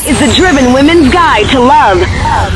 is the Driven Women's Guide to Love,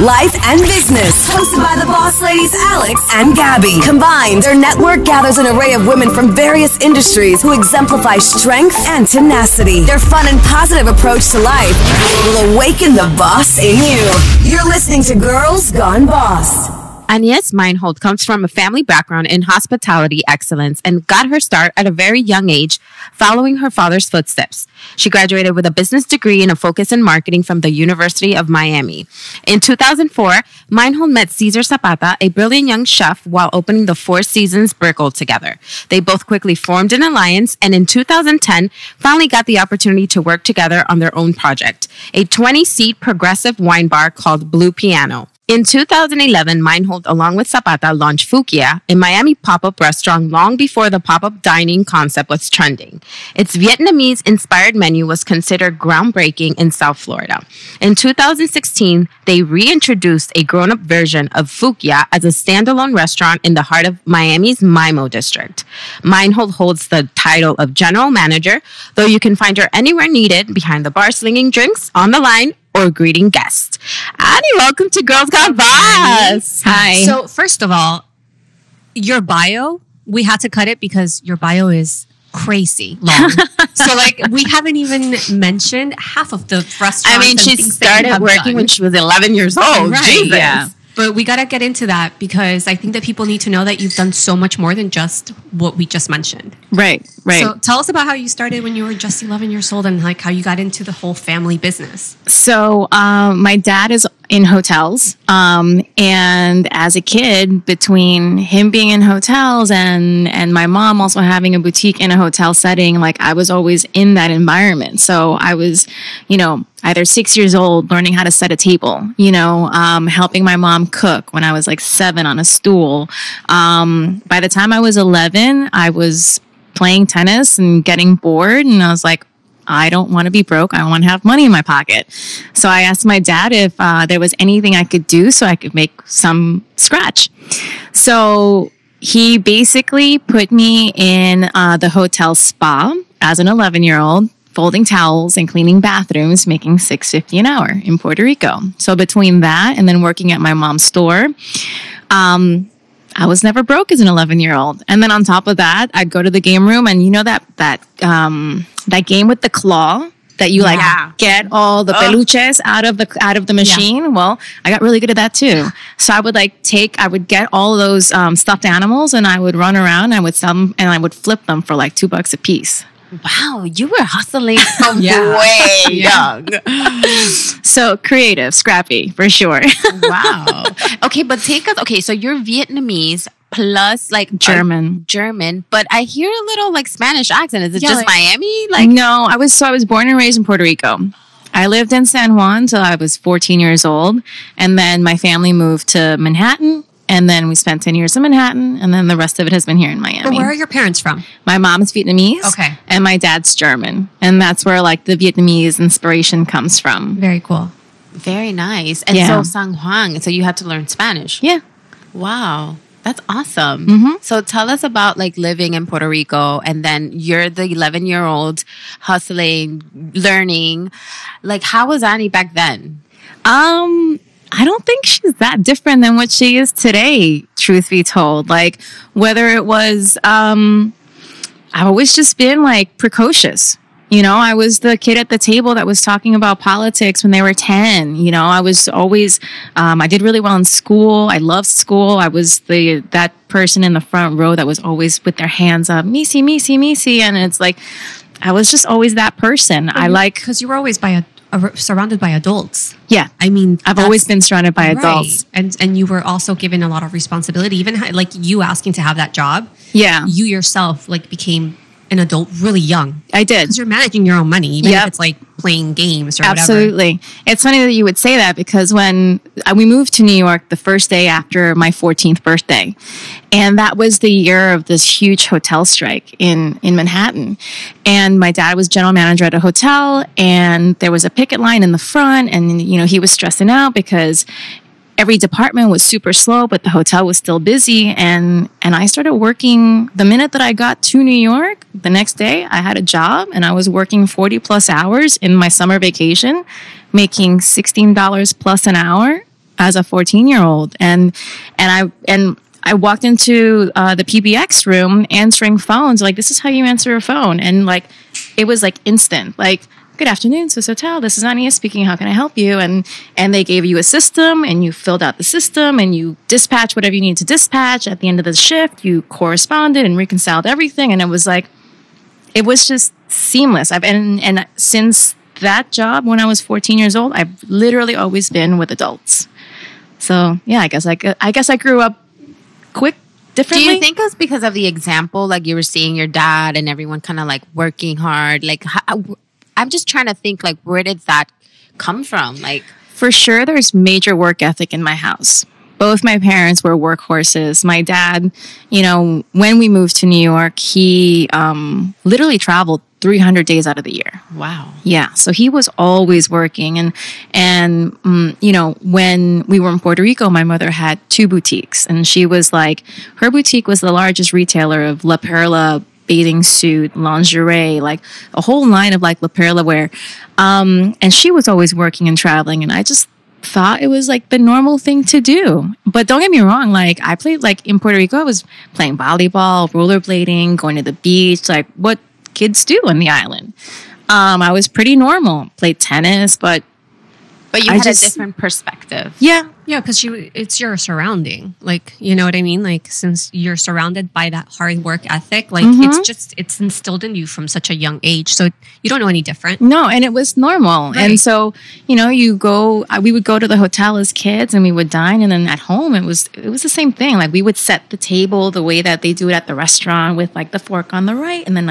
Life, and Business, hosted by the boss ladies Alex and Gabby. Combined, their network gathers an array of women from various industries who exemplify strength and tenacity. Their fun and positive approach to life will awaken the boss in you. You're listening to Girls Gone Boss. Aniece Meinhold comes from a family background in hospitality excellence and got her start at a very young age, following her father's footsteps. She graduated with a business degree and a focus in marketing from the University of Miami. In 2004, Meinhold met Cesar Zapata, a brilliant young chef, while opening the Four Seasons Brickell together. They both quickly formed an alliance, and in 2010, finally got the opportunity to work together on their own project, a 20-seat progressive wine bar called Blue Piano. In 2011, Meinhold, along with Zapata, launched Phuc Yea, a Miami pop-up restaurant long before the pop-up dining concept was trending. Its Vietnamese-inspired menu was considered groundbreaking in South Florida. In 2016, they reintroduced a grown-up version of Phuc Yea as a standalone restaurant in the heart of Miami's MiMo district. Meinhold holds the title of general manager, though you can find her anywhere needed, behind the bar slinging drinks, on the line, or greeting guests. Ani, welcome to Girls Gone Boss. Hi. So first of all, your bio, we had to cut it because your bio is crazy long. So we haven't even mentioned half of the restaurants. I mean, she started working when she was 11 years old. Right. Jesus. Yeah. But we got to get into that because I think that people need to know that you've done so much more than just what we just mentioned. Right. So tell us about how you started when you were just 11 years old and how you got into the whole family business. So my dad is in hotels. And as a kid, between him being in hotels and my mom also having a boutique in a hotel setting, I was always in that environment. So I was, either 6 years old, learning how to set a table, helping my mom cook when I was 7 on a stool. By the time I was 11, I was playing tennis and getting bored. And I was like, I don't want to be broke. I want to have money in my pocket. So I asked my dad if there was anything I could do so I could make some scratch. So he basically put me in the hotel spa as an 11-year-old, folding towels and cleaning bathrooms, making $6.50 an hour in Puerto Rico. So between that and then working at my mom's store, I was never broke as an 11-year-old. And then on top of that, I'd go to the game room, and that game with the claw that you get all the peluches out of the machine. Yeah. Well, I got really good at that too. So I would get all those stuffed animals, and I would run around, and I would sell them, and I would flip them for $2 a piece. Wow, you were hustling from way young. So creative, scrappy, for sure. Wow. Okay, but so you're Vietnamese plus German, but I hear a little Spanish accent. Is it just Miami? No, I was born and raised in Puerto Rico. I lived in San Juan till I was 14 years old, and then my family moved to Manhattan. And then we spent 10 years in Manhattan, and then the rest of it has been here in Miami. But where are your parents from? My mom's Vietnamese. Okay. And my dad's German. And that's where the Vietnamese inspiration comes from. Very cool. Very nice. And so San Juan, so you had to learn Spanish. Yeah. Wow. That's awesome. Mm-hmm. So tell us about living in Puerto Rico, and then you're the 11-year-old hustling, learning. How was Ani back then? I don't think she's that different than what she is today, truth be told. Whether it was, I've always just been precocious. I was the kid at the table that was talking about politics when they were 10. I was always, I did really well in school. I loved school. I was that person in the front row that was always with their hands up, Missy, Missy, Missy. And it's I was just always that person. Because you were always surrounded by adults. Yeah. I mean, I've always been surrounded by adults. And you were also given a lot of responsibility, even you asking to have that job. Yeah. You yourself became an adult really young. I did. Because you're managing your own money, even if it's playing games or Absolutely. whatever. It's funny that you would say that because when we moved to New York the first day after my 14th birthday, and that was the year of this huge hotel strike in Manhattan. And my dad was general manager at a hotel, and there was a picket line in the front, and he was stressing out because every department was super slow, but the hotel was still busy. And I started working the minute that I got to New York. The next day I had a job, and I was working 40 plus hours in my summer vacation, making $16 plus an hour as a 14-year-old. And I walked into the PBX room answering phones. Like, this is how you answer a phone. And like, it was like instant. Like, good afternoon, Swiss Hotel. This is Aniece speaking. How can I help you? And they gave you a system, and you filled out the system, and you dispatch whatever you need to dispatch. At the end of the shift, you corresponded and reconciled everything. And it was like, it was just seamless. And since that job, when I was 14 years old, I've literally always been with adults. So yeah, I guess I grew up quick, differently. Do you think it was because of the example, like you were seeing your dad and everyone kind of like working hard? Like, I'm just trying to think, like, where did that come from? Like, for sure, there's major work ethic in my house. Both my parents were workhorses. My dad, you know, when we moved to New York, he literally traveled 300 days out of the year. wow. Yeah, so he was always working, and you know, when we were in Puerto Rico, my mother had 2 boutiques, and she was like, her boutique was the largest retailer of La Perla bathing suit, lingerie, like a whole line of like La Perla wear, and she was always working and traveling, and I just thought it was like the normal thing to do. But don't get me wrong, like I played, like in Puerto Rico, I was playing volleyball, rollerblading, going to the beach, like what kids do on the island. I was pretty normal. Played tennis, but you had a different perspective. Yeah. Yeah, because it's your surrounding. Like, you know what I mean? Like, since you're surrounded by that hard work ethic, like it's instilled in you from such a young age. So you don't know any different. No, and it was normal. Right. And so, you know, we would go to the hotel as kids and we would dine, and then at home it was the same thing. Like, we would set the table the way that they do it at the restaurant, with like the fork on the right and the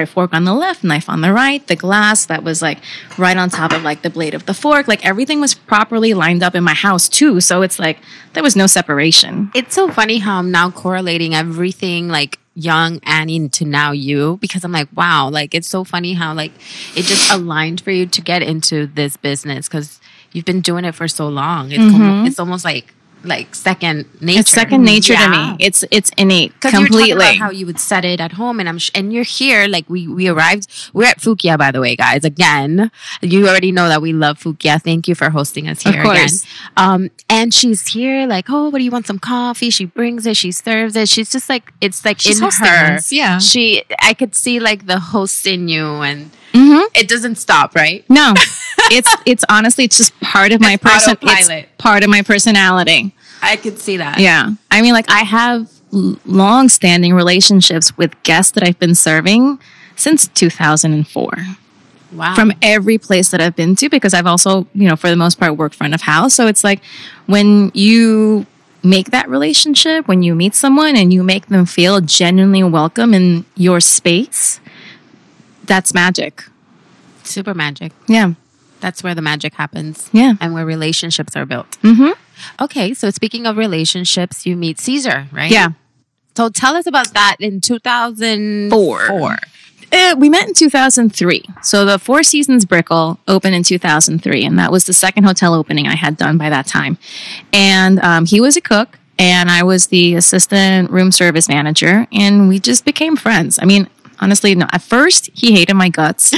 fork on the left, knife on the right, the glass that was like right on top of like the blade of the fork. Like, everything was properly lined up in my house too, so it's like there was no separation. It's so funny how I'm now correlating everything like young Annie to now you, because I'm like, wow, like it's so funny how like it just aligned for you to get into this business, because you've been doing it for so long. It's almost like second nature. It's second nature to me. It's innate completely. You're talking about how you would set it at home, and and you're here. Like we arrived. We're at Phuc Yea, by the way, guys. Again, you already know that we love Phuc Yea. Thank you for hosting us here again. And she's here. Like, oh, what do you want? Some coffee? She brings it. She serves it. She's just like, it's like she's in her. Us, yeah. I could see like the host in you, and it doesn't stop, right? No, it's honestly, it's just part of my part of my personality. I could see that. Yeah. I mean, like, I have long-standing relationships with guests that I've been serving since 2004. Wow. From every place that I've been to, because I've also, you know, for the most part, worked front of house. So it's like, when you make that relationship, when you meet someone and you make them feel genuinely welcome in your space, that's magic. Super magic. Yeah. That's where the magic happens. Yeah. And where relationships are built. Mm-hmm. Okay, so speaking of relationships, you meet Cesar, right? Yeah. So tell us about that in 2004. We met in 2003. So the Four Seasons Brickell opened in 2003, and that was the second hotel opening I had done by that time. And he was a cook, and I was the assistant room service manager, and we just became friends. I mean, honestly, no, at first, he hated my guts.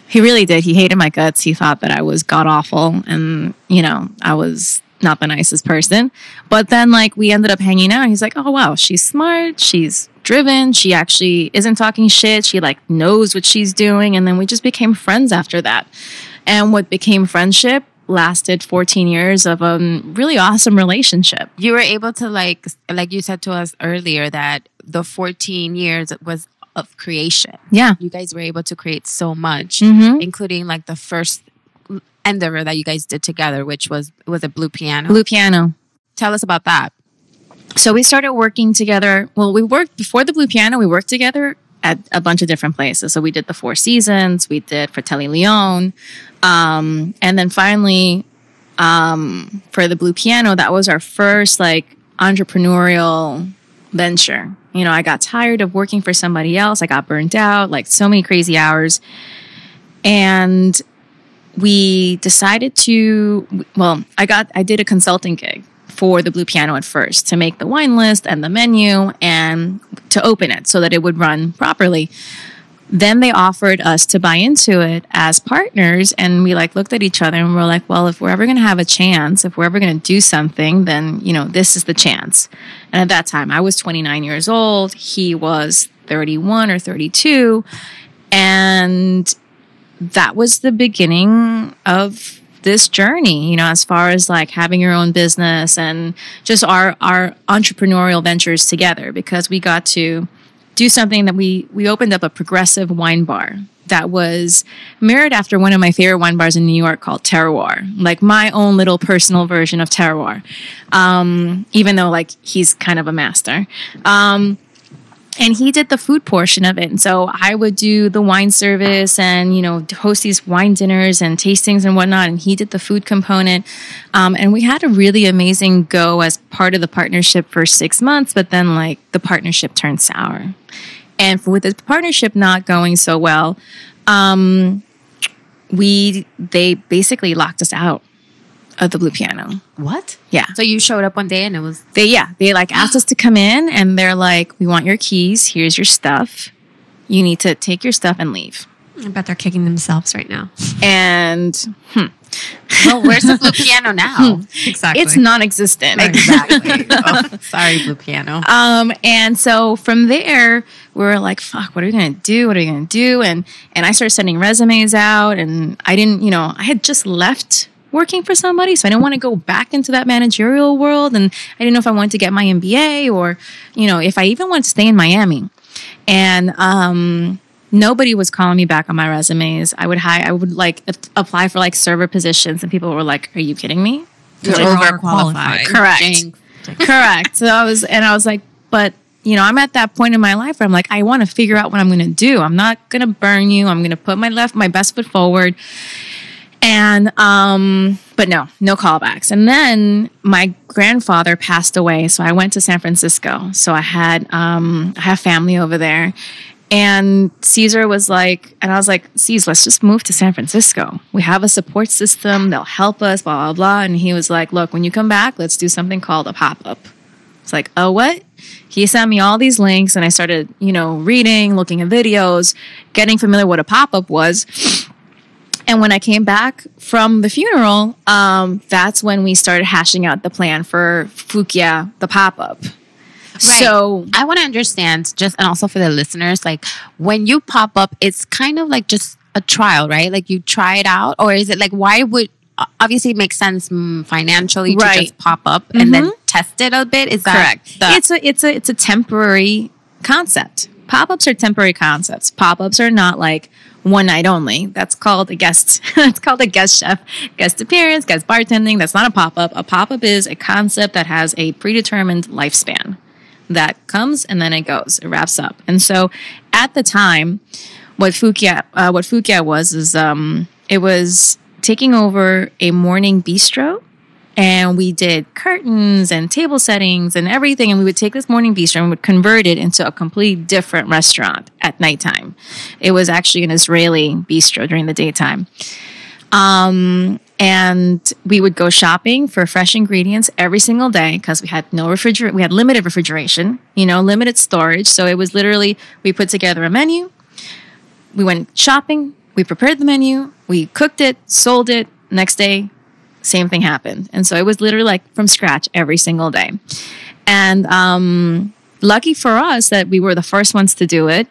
He really did. He hated my guts. He thought that I was god-awful, and, you know, I was not the nicest person. But then, like, we ended up hanging out. He's like, oh, wow, she's smart. She's driven. She actually isn't talking shit. She, like, knows what she's doing. And then we just became friends after that. And what became friendship lasted 14 years of a really awesome relationship. You were able to, like you said to us earlier, that the 14 years was of creation. Yeah. You guys were able to create so much, Mm-hmm. including, like, the first endeavor that you guys did together, which was a blue piano. Blue piano. Tell us about that. So we started working together. Well, we worked before the blue piano. We worked together at a bunch of different places. So we did the Four Seasons. We did Fratelli Leone. And then finally, for the blue piano, that was our first like entrepreneurial venture. You know, I got tired of working for somebody else. I got burnt out, like so many crazy hours. And we decided I did a consulting gig for the blue piano at first to make the wine list and the menu and to open it so that it would run properly. Then they offered us to buy into it as partners. And we like looked at each other and we're like, well, if we're ever going to have a chance, if we're ever going to do something, then, you know, this is the chance. And at that time, I was 29 years old. He was 31 or 32. And that was the beginning of this journey, you know, as far as like having your own business and just our entrepreneurial ventures together, because we got to do something that we opened up a progressive wine bar that was mirrored after one of my favorite wine bars in New York called Terroir, like my own little personal version of Terroir. Even though like he's kind of a master. And he did the food portion of it. And so I would do the wine service and, you know, host these wine dinners and tastings and whatnot. And he did the food component. And we had a really amazing go as part of the partnership for 6 months. But then, like, the partnership turned sour. And with the partnership not going so well, they basically locked us out of the Blue Piano. What? Yeah. So you showed up one day and it was... They like asked us to come in and they're like, we want your keys. Here's your stuff. You need to take your stuff and leave. I bet they're kicking themselves right now. And, Well, where's the Blue Piano now? Exactly. it's non-existent. Exactly. Oh, sorry, Blue Piano. And so from there, we were like, fuck, what are we going to do? What are we going to do? And I started sending resumes out and I didn't, you know, I had just left working for somebody, so I didn't want to go back into that managerial world, and I didn't know if I wanted to get my MBA or, you know, if I even wanted to stay in Miami. And nobody was calling me back on my resumes. I would like apply for like server positions, and people were like, "Are you kidding me? You're overqualified." Correct. Correct. So I was like, but you know, I'm at that point in my life where I'm like, I want to figure out what I'm going to do. I'm not going to burn you. I'm going to put my best foot forward. And, but no callbacks. And then my grandfather passed away. So I went to San Francisco. So I had family over there, and Cesar was like, and I was like, Cesar, let's just move to San Francisco. We have a support system. They'll help us, blah, blah, blah. And he was like, look, when you come back, let's do something called a pop-up. It's like, oh, what? He sent me all these links and I started, you know, reading, looking at videos, getting familiar with what a pop-up was. And when I came back from the funeral, that's when we started hashing out the plan for Phuc Yea, the pop-up. Right. So I want to understand, just, and also for the listeners, like when you pop up, it's kind of like just a trial, right? Like you try it out, or is it like, why would, obviously it makes sense financially to just pop up and then test it a bit. Is that correct? It's a temporary concept. Pop-ups are temporary concepts. Pop-ups are not like one night only. That's called a guest. It's called a guest chef, guest appearance, guest bartending. That's not a pop-up. A pop-up is a concept that has a predetermined lifespan that comes and then it goes. It wraps up. And so at the time, what Phuc Yea was is it was taking over a morning bistro. And we did curtains and table settings and everything. And we would take this morning bistro and would convert it into a completely different restaurant at nighttime. It was actually an Israeli bistro during the daytime. And we would go shopping for fresh ingredients every single day because we had we had limited refrigeration, you know, limited storage. So it was literally, we put together a menu. We went shopping. We prepared the menu. We cooked it, sold it. Next day, same thing happened. And so it was literally like from scratch every single day. And lucky for us that we were the first ones to do it,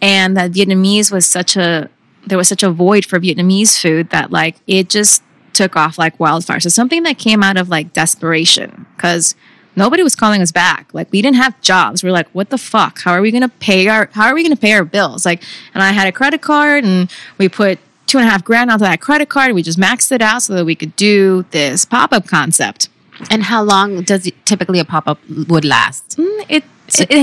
and that Vietnamese was there was such a void for Vietnamese food that like it just took off like wildfire. So something that came out of like desperation, because nobody was calling us back. Like we didn't have jobs. We're like, what the fuck? How are we gonna pay our bills? Like, and I had a credit card and we put $2,500 onto that credit card. We just maxed it out so that we could do this pop-up concept. And how long does typically a pop-up would last? It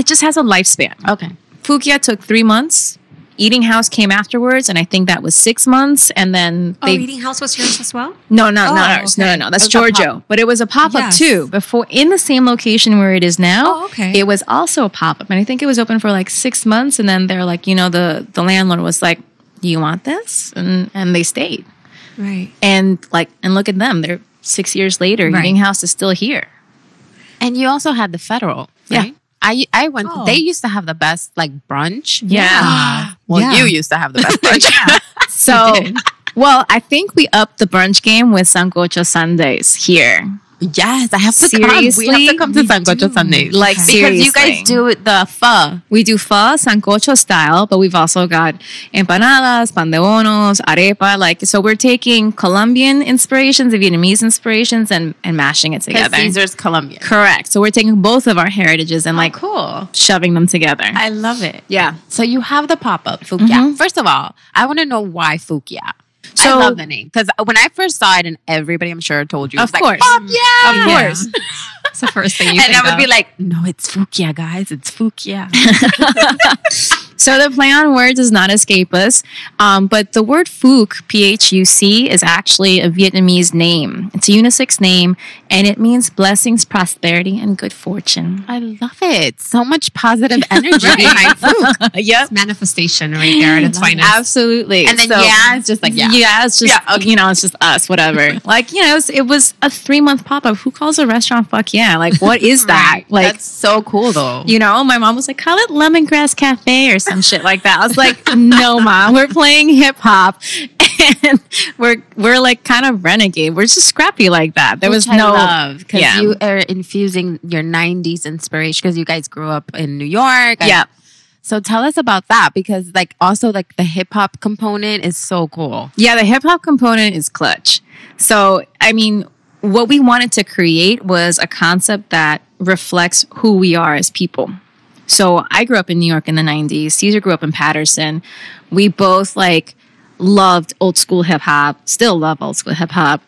just has a lifespan. Okay. Phuc Yea took 3 months. Eating House came afterwards, and I think that was 6 months. And then Eating House was yours as well? No, not ours. Okay. No. That's Giorgio. But it was a pop-up too. Before, in the same location where it is now. Oh, okay. It was also a pop-up, and I think it was open for like 6 months. And then they're like, you know, the landlord was like, you want this? And they stayed. Right. And look at them. They're 6 years later. Right. Eating House is still here. And you also had the federal, right? I went. Oh. They used to have the best like brunch. Yeah. Well, Yeah. you used to have the best brunch. So, well, I think we upped the brunch game with Sancocho Sundays here. Yes, I have to Seriously? come. We have to come to Sancocho Sunday. Like, because you seriously. guys do the pho. We do pho, sancocho style, but we've also got empanadas, pan de bonos, arepa. Like, so we're taking Colombian inspirations, Vietnamese inspirations, and mashing it Because together. Caesar's Colombian. Correct. So we're taking both of our heritages and like Cool. shoving them together. I love it. Yeah. So you have the pop-up Phuc Yea. First of all, I want to know why Phuc Yea. I So- love the name because when I first saw it, and everybody I'm sure told you, Of it's like, course. Phuc Yea. Of course. It's the first thing you And think I would of. be like, no, it's Phuc Yea, guys. It's Phuc Yea. So the play on words does not escape us. But the word Phuc, Phuc, is actually a Vietnamese name. It's a unisex name, and it means blessings, prosperity, and good fortune. I love it. So much positive energy behind Phuc. Yep. It's manifestation right there at its finest. Absolutely. And then So- yeah, it's just like, yeah. Yeah, it's just, Yeah, okay. you know, it's just us, whatever. Like, you know, it was a 3-month pop-up. Who calls a restaurant Phuc Yea? Like, what is that? Right. Like, That's so cool though. you know, my mom was like, call it Lemongrass Cafe or some shit like that. I was like, no, mom, we're playing hip hop and we're like kind of renegade. We're just scrappy like that. There was Which no I love because Yeah. you are infusing your 90s inspiration because you guys grew up in New York. Yeah. So tell us about that because like also like the hip hop component is so cool. Yeah, the hip hop component is clutch. So, I mean, what we wanted to create was a concept that reflects who we are as people. So I grew up in New York in the 90s. Cesar grew up in Patterson. We both like loved old school hip hop, still love old school hip hop.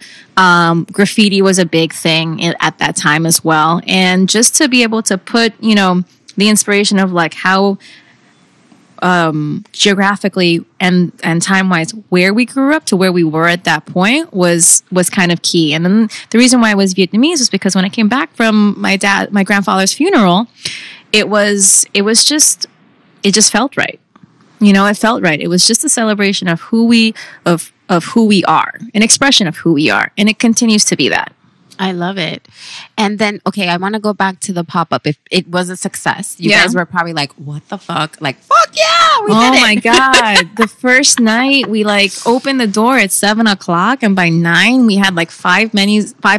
Graffiti was a big thing at that time as well. And just to be able to put, you know, the inspiration of like how geographically and time-wise where we grew up to where we were at that point was kind of key. And then the reason why I was Vietnamese was because when I came back from my grandfather's funeral, it just felt right. You know, it felt right. It was just a celebration of who we are, an expression of who we are, and it continues to be that. I love it. And then, okay, I want to go back to the pop-up. If it was a success, you Yeah. guys were probably like, what the fuck? Like, fuck yeah, we did Oh it. my God. The first night we like opened the door at 7:00 and by 9 we had like 5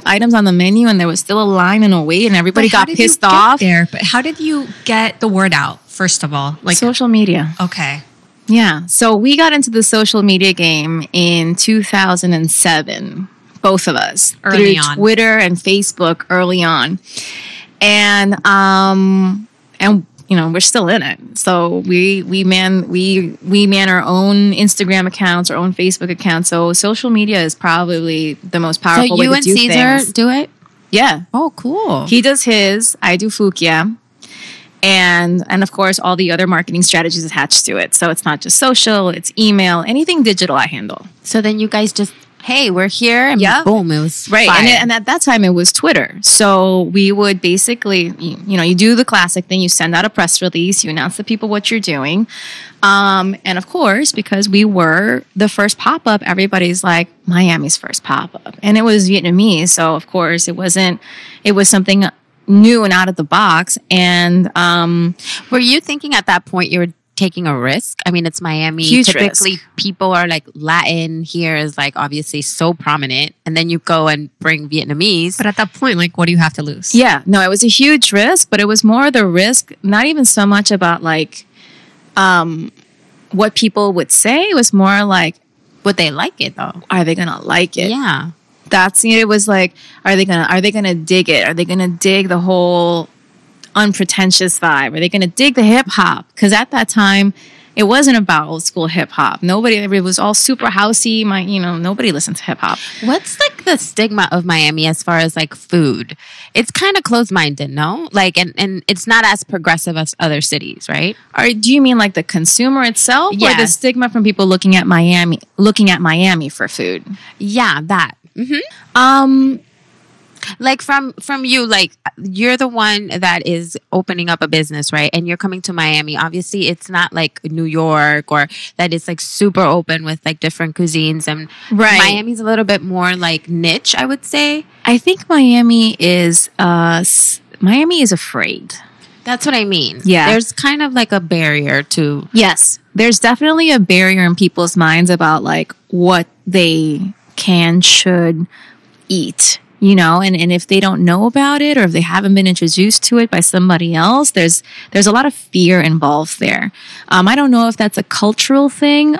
items on the menu and there was still a line and a wait and everybody But how got did you pissed get off. there. But how did you get the word out, first of all? Like, Social media. okay. Yeah. So we got into the social media game in 2007, both of us. Early through on. Twitter and Facebook early on. And you know, we're still in it. So we man our own Instagram accounts, our own Facebook accounts. So social media is probably the most So powerful way you to and do Cesar things. do it? Yeah. Oh, cool. He does his, I do Phuc Yea. And of course, all the other marketing strategies attached to it. So it's not just social, it's email, anything digital I handle. So then you guys just, hey, we're here. And Yeah. boom, it was Right. fire. And at that time, it was Twitter. So we would basically, you know, you do the classic thing. You send out a press release. You announce to people what you're doing. And of course, because we were the first pop-up, everybody's like, Miami's first pop-up. And it was Vietnamese. So of course, it was something new and out of the box. And Were you thinking at that point you were taking a risk? I mean, it's Miami. Huge Typically, risk. people are like Latin here is like obviously so prominent. And then you go and bring Vietnamese. But at that point, like, what do you have to lose? yeah, no, it was a huge risk, but it was more the risk, not even so much about like what people would say. It was more like, Would they like it though? are they gonna like it? Yeah. It was like, are they gonna dig it? Are they gonna dig the whole unpretentious vibe? Are they gonna dig the hip hop? Because at that time, it wasn't about old school hip hop. It was all super housey. Nobody listened to hip hop. What's like the stigma of Miami as far as like food? It's kind of closed minded, no? Like, and it's not as progressive as other cities, right? Or do you mean like the consumer itself, or the Yes. stigma from people looking at Miami for food? Yeah, that. Like from you, like you're the one that is opening up a business, right? And you're coming to Miami. Obviously, it's not like New York or that it's like super open with like different cuisines. And Right. Miami's a little bit more like niche, I would say. I think Miami is afraid. That's what I mean. Yeah. There's kind of like a barrier to. Yes. There's definitely a barrier in people's minds about like what they should eat, you know, and if they don't know about it or if they haven't been introduced to it by somebody else, there's a lot of fear involved there. I don't know if that's a cultural thing,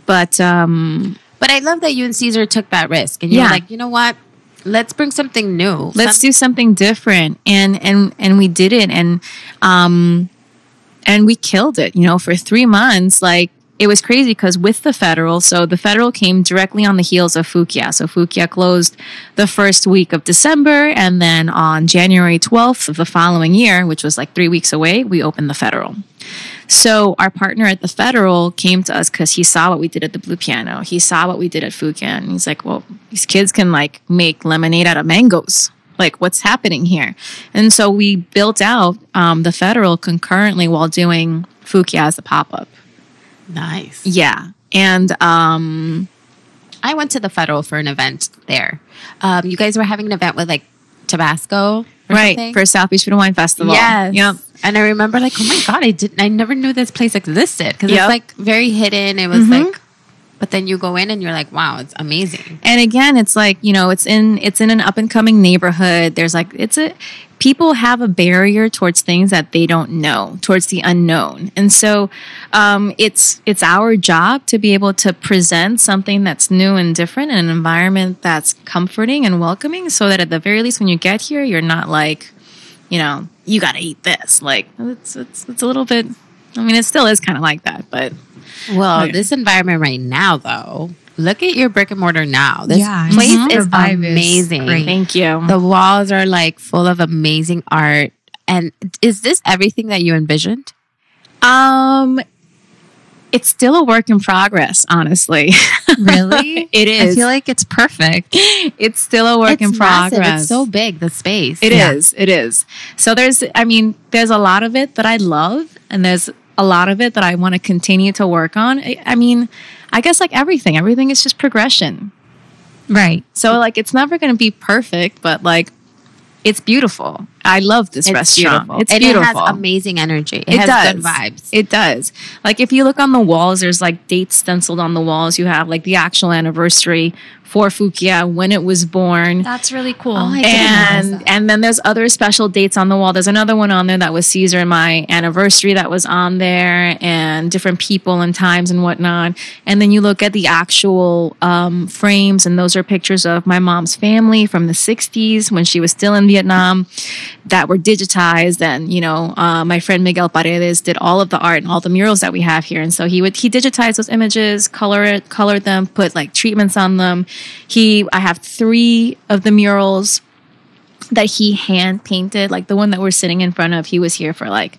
but I love that you and Cesar took that risk and you were like, you know what? Let's bring something new. Let's do something different. And we did it. And we killed it, you know, for 3 months. Like, it was crazy because with the federal, so the federal came directly on the heels of Phuc Yea. So Phuc Yea closed the first week of December. And then on January 12th of the following year, which was like 3 weeks away, we opened the federal. So our partner at the federal came to us because he saw what we did at the Blue Piano. He saw what we did at Phuc Yea. And he's like, well, these kids can like make lemonade out of mangoes. Like, what's happening here? And so we built out the federal concurrently while doing Phuc Yea as a pop-up. Nice. Yeah. And I went to the federal for an event there. You guys were having an event with like Tabasco, right, something? for South Beach Food and Wine Festival. Yes. Yep. And I remember like, oh my God, I never knew this place existed because Yep. it's like very hidden. It was like, but then you go in and you're like, wow, it's amazing. And again, it's like, you know, it's in an up and coming neighborhood. There's like, people have a barrier towards things that they don't know, towards the unknown. And so it's our job to be able to present something that's new and different in an environment that's comforting and welcoming so that at the very least when you get here, you're not like, you know, you got to eat this. Like, it's a little bit, I mean, it still is kind of like that, but. Well, this environment right now, though, look at your brick and mortar now. This Yeah, place the is vibe is amazing. great. Thank you. The walls are like full of amazing art. And is this everything that you envisioned? It's still a work in progress, honestly. Really? It is. I feel like it's perfect. It's still a work in massive. progress. It's so big, the space. It is. It is. So there's a lot of it that I love, and there's a lot of it that I want to continue to work on. I mean, I guess like everything is just progression. Right. So like, it's never going to be perfect, but like, it's beautiful. I love this restaurant. Beautiful. It's and beautiful. It has amazing energy. It has does. good vibes. It does. Like if you look on the walls, there's like dates stenciled on the walls. You have like the actual anniversary for Phuc Yea, when it was born. That's really cool. Oh, I didn't realize that. And then there's other special dates on the wall. There's another one on there that was Cesar and my anniversary that was on there, and different people and times and whatnot. And then you look at the actual frames, and those are pictures of my mom's family from the 60s when she was still in Vietnam that were digitized. And, you know, my friend Miguel Paredes did all of the art and all the murals that we have here. And so he digitized those images, colored them, put like treatments on them. I have 3 of the murals that he hand painted. Like the one that we're sitting in front of, he was here for like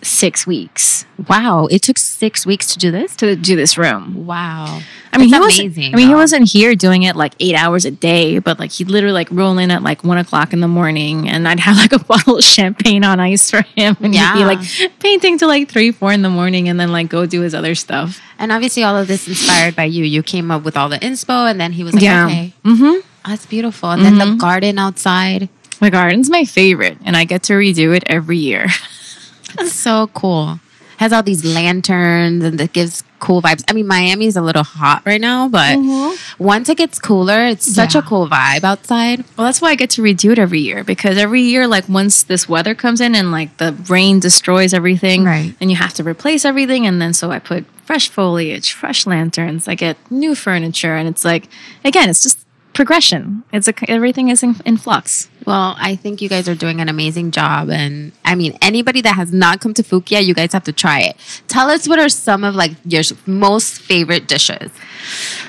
6 weeks. Wow. It took 6 weeks to do this? To do this room. Wow. I mean, That's amazing. he wasn't here doing it like 8 hours a day, but like he'd literally like roll in at like 1 o'clock in the morning, and I'd have like a bottle of champagne on ice for him, and he'd be like painting till like 3, 4 in the morning, and then like go do his other stuff. And obviously all of this inspired by you. You came up with all the inspo, and then he was like, okay. That's beautiful. And then the garden outside. The garden's my favorite, and I get to redo it every year. That's so cool. Has all these lanterns, and it gives cool vibes. I mean, Miami's a little hot right now, but once it gets cooler, it's such a cool vibe outside. Well, that's why I get to redo it every year, because every year, like once this weather comes in and like the rain destroys everything, right, and you have to replace everything. And then so I put fresh foliage, fresh lanterns, I get new furniture, and it's like, again, it's just progression. Everything is in flux. Well, I think you guys are doing an amazing job. And I mean, anybody that has not come to Phuc Yea, you guys have to try it. Tell us what are some of like your most favorite dishes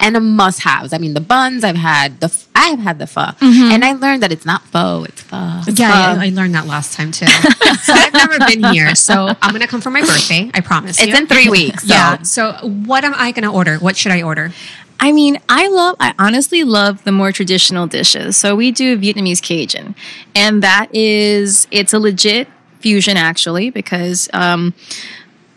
and the must-haves. I mean, the buns, I have had the pho. And I learned that it's not pho, it's pho. Yeah, I learned that last time too. So I've never been here. So I'm going to come for my birthday. I promise you. It's in 3 weeks. So. Yeah. So what am I going to order? What should I order? I mean, I honestly love the more traditional dishes. So we do Vietnamese Cajun, and it's a legit fusion actually, because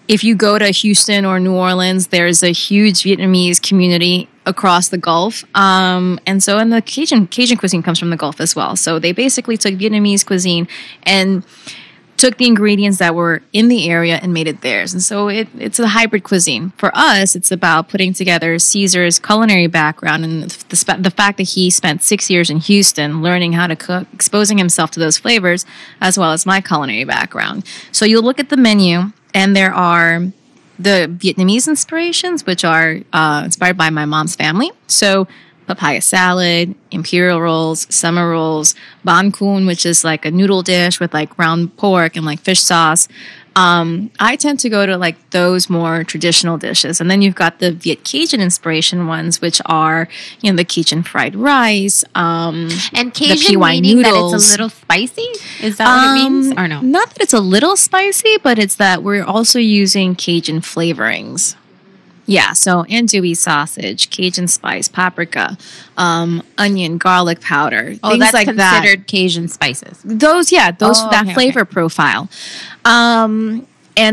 if you go to Houston or New Orleans, there's a huge Vietnamese community across the Gulf. And the Cajun cuisine comes from the Gulf as well. So they basically took Vietnamese cuisine and took the ingredients that were in the area and made it theirs. And so it's a hybrid cuisine. For us, it's about putting together Cesar's culinary background and the fact that he spent 6 years in Houston learning how to cook, exposing himself to those flavors, as well as my culinary background. So you'll look at the menu, and there are the Vietnamese inspirations, which are inspired by my mom's family. So papaya salad, imperial rolls, summer rolls, banh cuon, which is like a noodle dish with like ground pork and like fish sauce. I tend to go to like those more traditional dishes. And then you've got the Viet Cajun inspiration ones, which are, you know, the Cajun fried rice, and Cajun the PY meaning noodles. that it's a little spicy? Is that what it means or no? Not that it's a little spicy, but it's that we're also using Cajun flavorings. Yeah, so andouille sausage, Cajun spice, paprika, onion, garlic powder, things that's like that. considered Cajun spices. Those that okay, flavor profile. And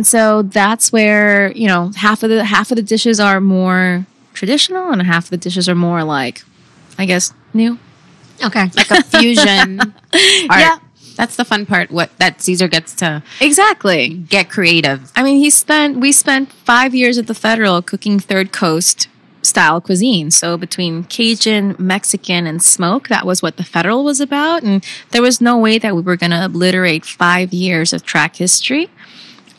so that's where, you know, half of the dishes are more traditional and half of the dishes are more like, I guess, new. Okay. Like a fusion art. Yeah. That's the fun part, that Cesar gets to Exactly. get creative. I mean, we spent 5 years at the Federal cooking Third Coast style cuisine. So between Cajun, Mexican, and smoke, that was what the Federal was about. And there was no way that we were going to obliterate 5 years of track history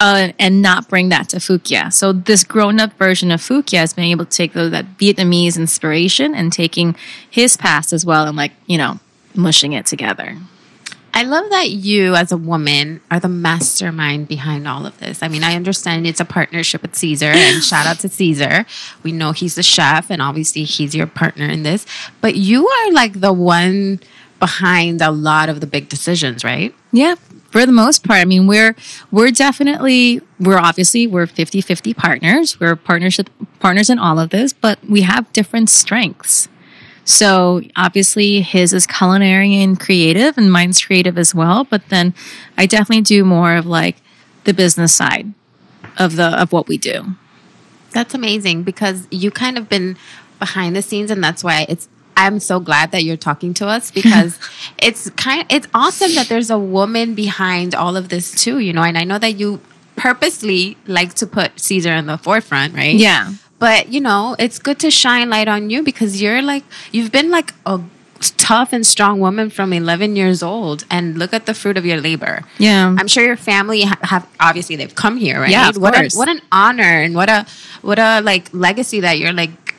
and not bring that to Phuc Yea. So this grown-up version of Phuc Yea has been able to take that Vietnamese inspiration and taking his past as well and, like, you know, mushing it together. I love that you, as a woman, are the mastermind behind all of this. I mean, I understand it's a partnership with Cesar, and shout out to Cesar. We know he's the chef, and obviously he's your partner in this. But you are like the one behind a lot of the big decisions, right? Yeah, for the most part. I mean, we're obviously 50-50 partners. We're partners in all of this, but we have different strengths. So obviously his is culinary and creative and mine's creative as well. But then I definitely do more of like the business side of what we do. That's amazing because you kind of been behind the scenes, and that's why I'm so glad that you're talking to us because it's awesome that there's a woman behind all of this too, you know, and I know that you purposely like to put Cesar in the forefront, right? Yeah. But, you know, it's good to shine light on you because you've been like a tough and strong woman from 11 years old, and look at the fruit of your labor. Yeah. I'm sure your family have obviously they've come here, right? Yeah, of course. What an honor and what a like legacy that you're like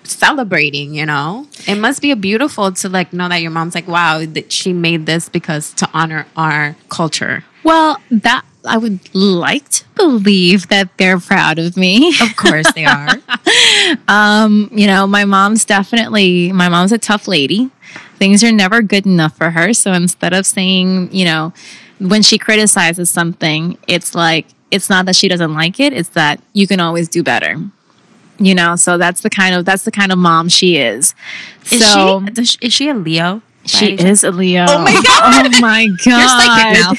celebrating, you know? It must be beautiful to like know that your mom's like, wow, that she made this because to honor our culture. Well, that I would like to believe that they're proud of me. Of course they are. You know, my mom's a tough lady. Things are never good enough for her. So instead of saying, you know, when she criticizes something, it's like, it's not that she doesn't like it. It's that you can always do better. You know, so that's the kind of mom she is. Is she a Leo? She is a Leo. Oh my God. Oh my God. You're psychic now.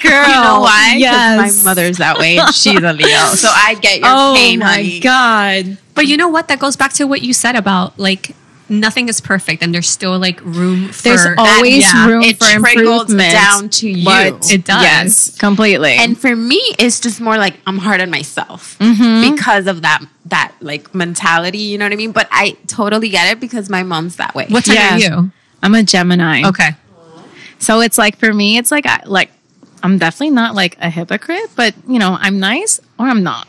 Girl. You know why? 'Cause Yes. my mother's that way and she's a Leo. So I get your pain, honey. Oh my God. But you know what? That goes back to what you said about like nothing is perfect and there's still like room for... There's always room it for trickles improvement. down to you. But It does. Yes, completely. And for me, it's just more like I'm hard on myself because of that like mentality, you know what I mean? But I totally get it because my mom's that way. What type are you? I'm a Gemini. Okay. So it's like, for me, it's like, I'm definitely not like a hypocrite, but you know, I'm nice or I'm not.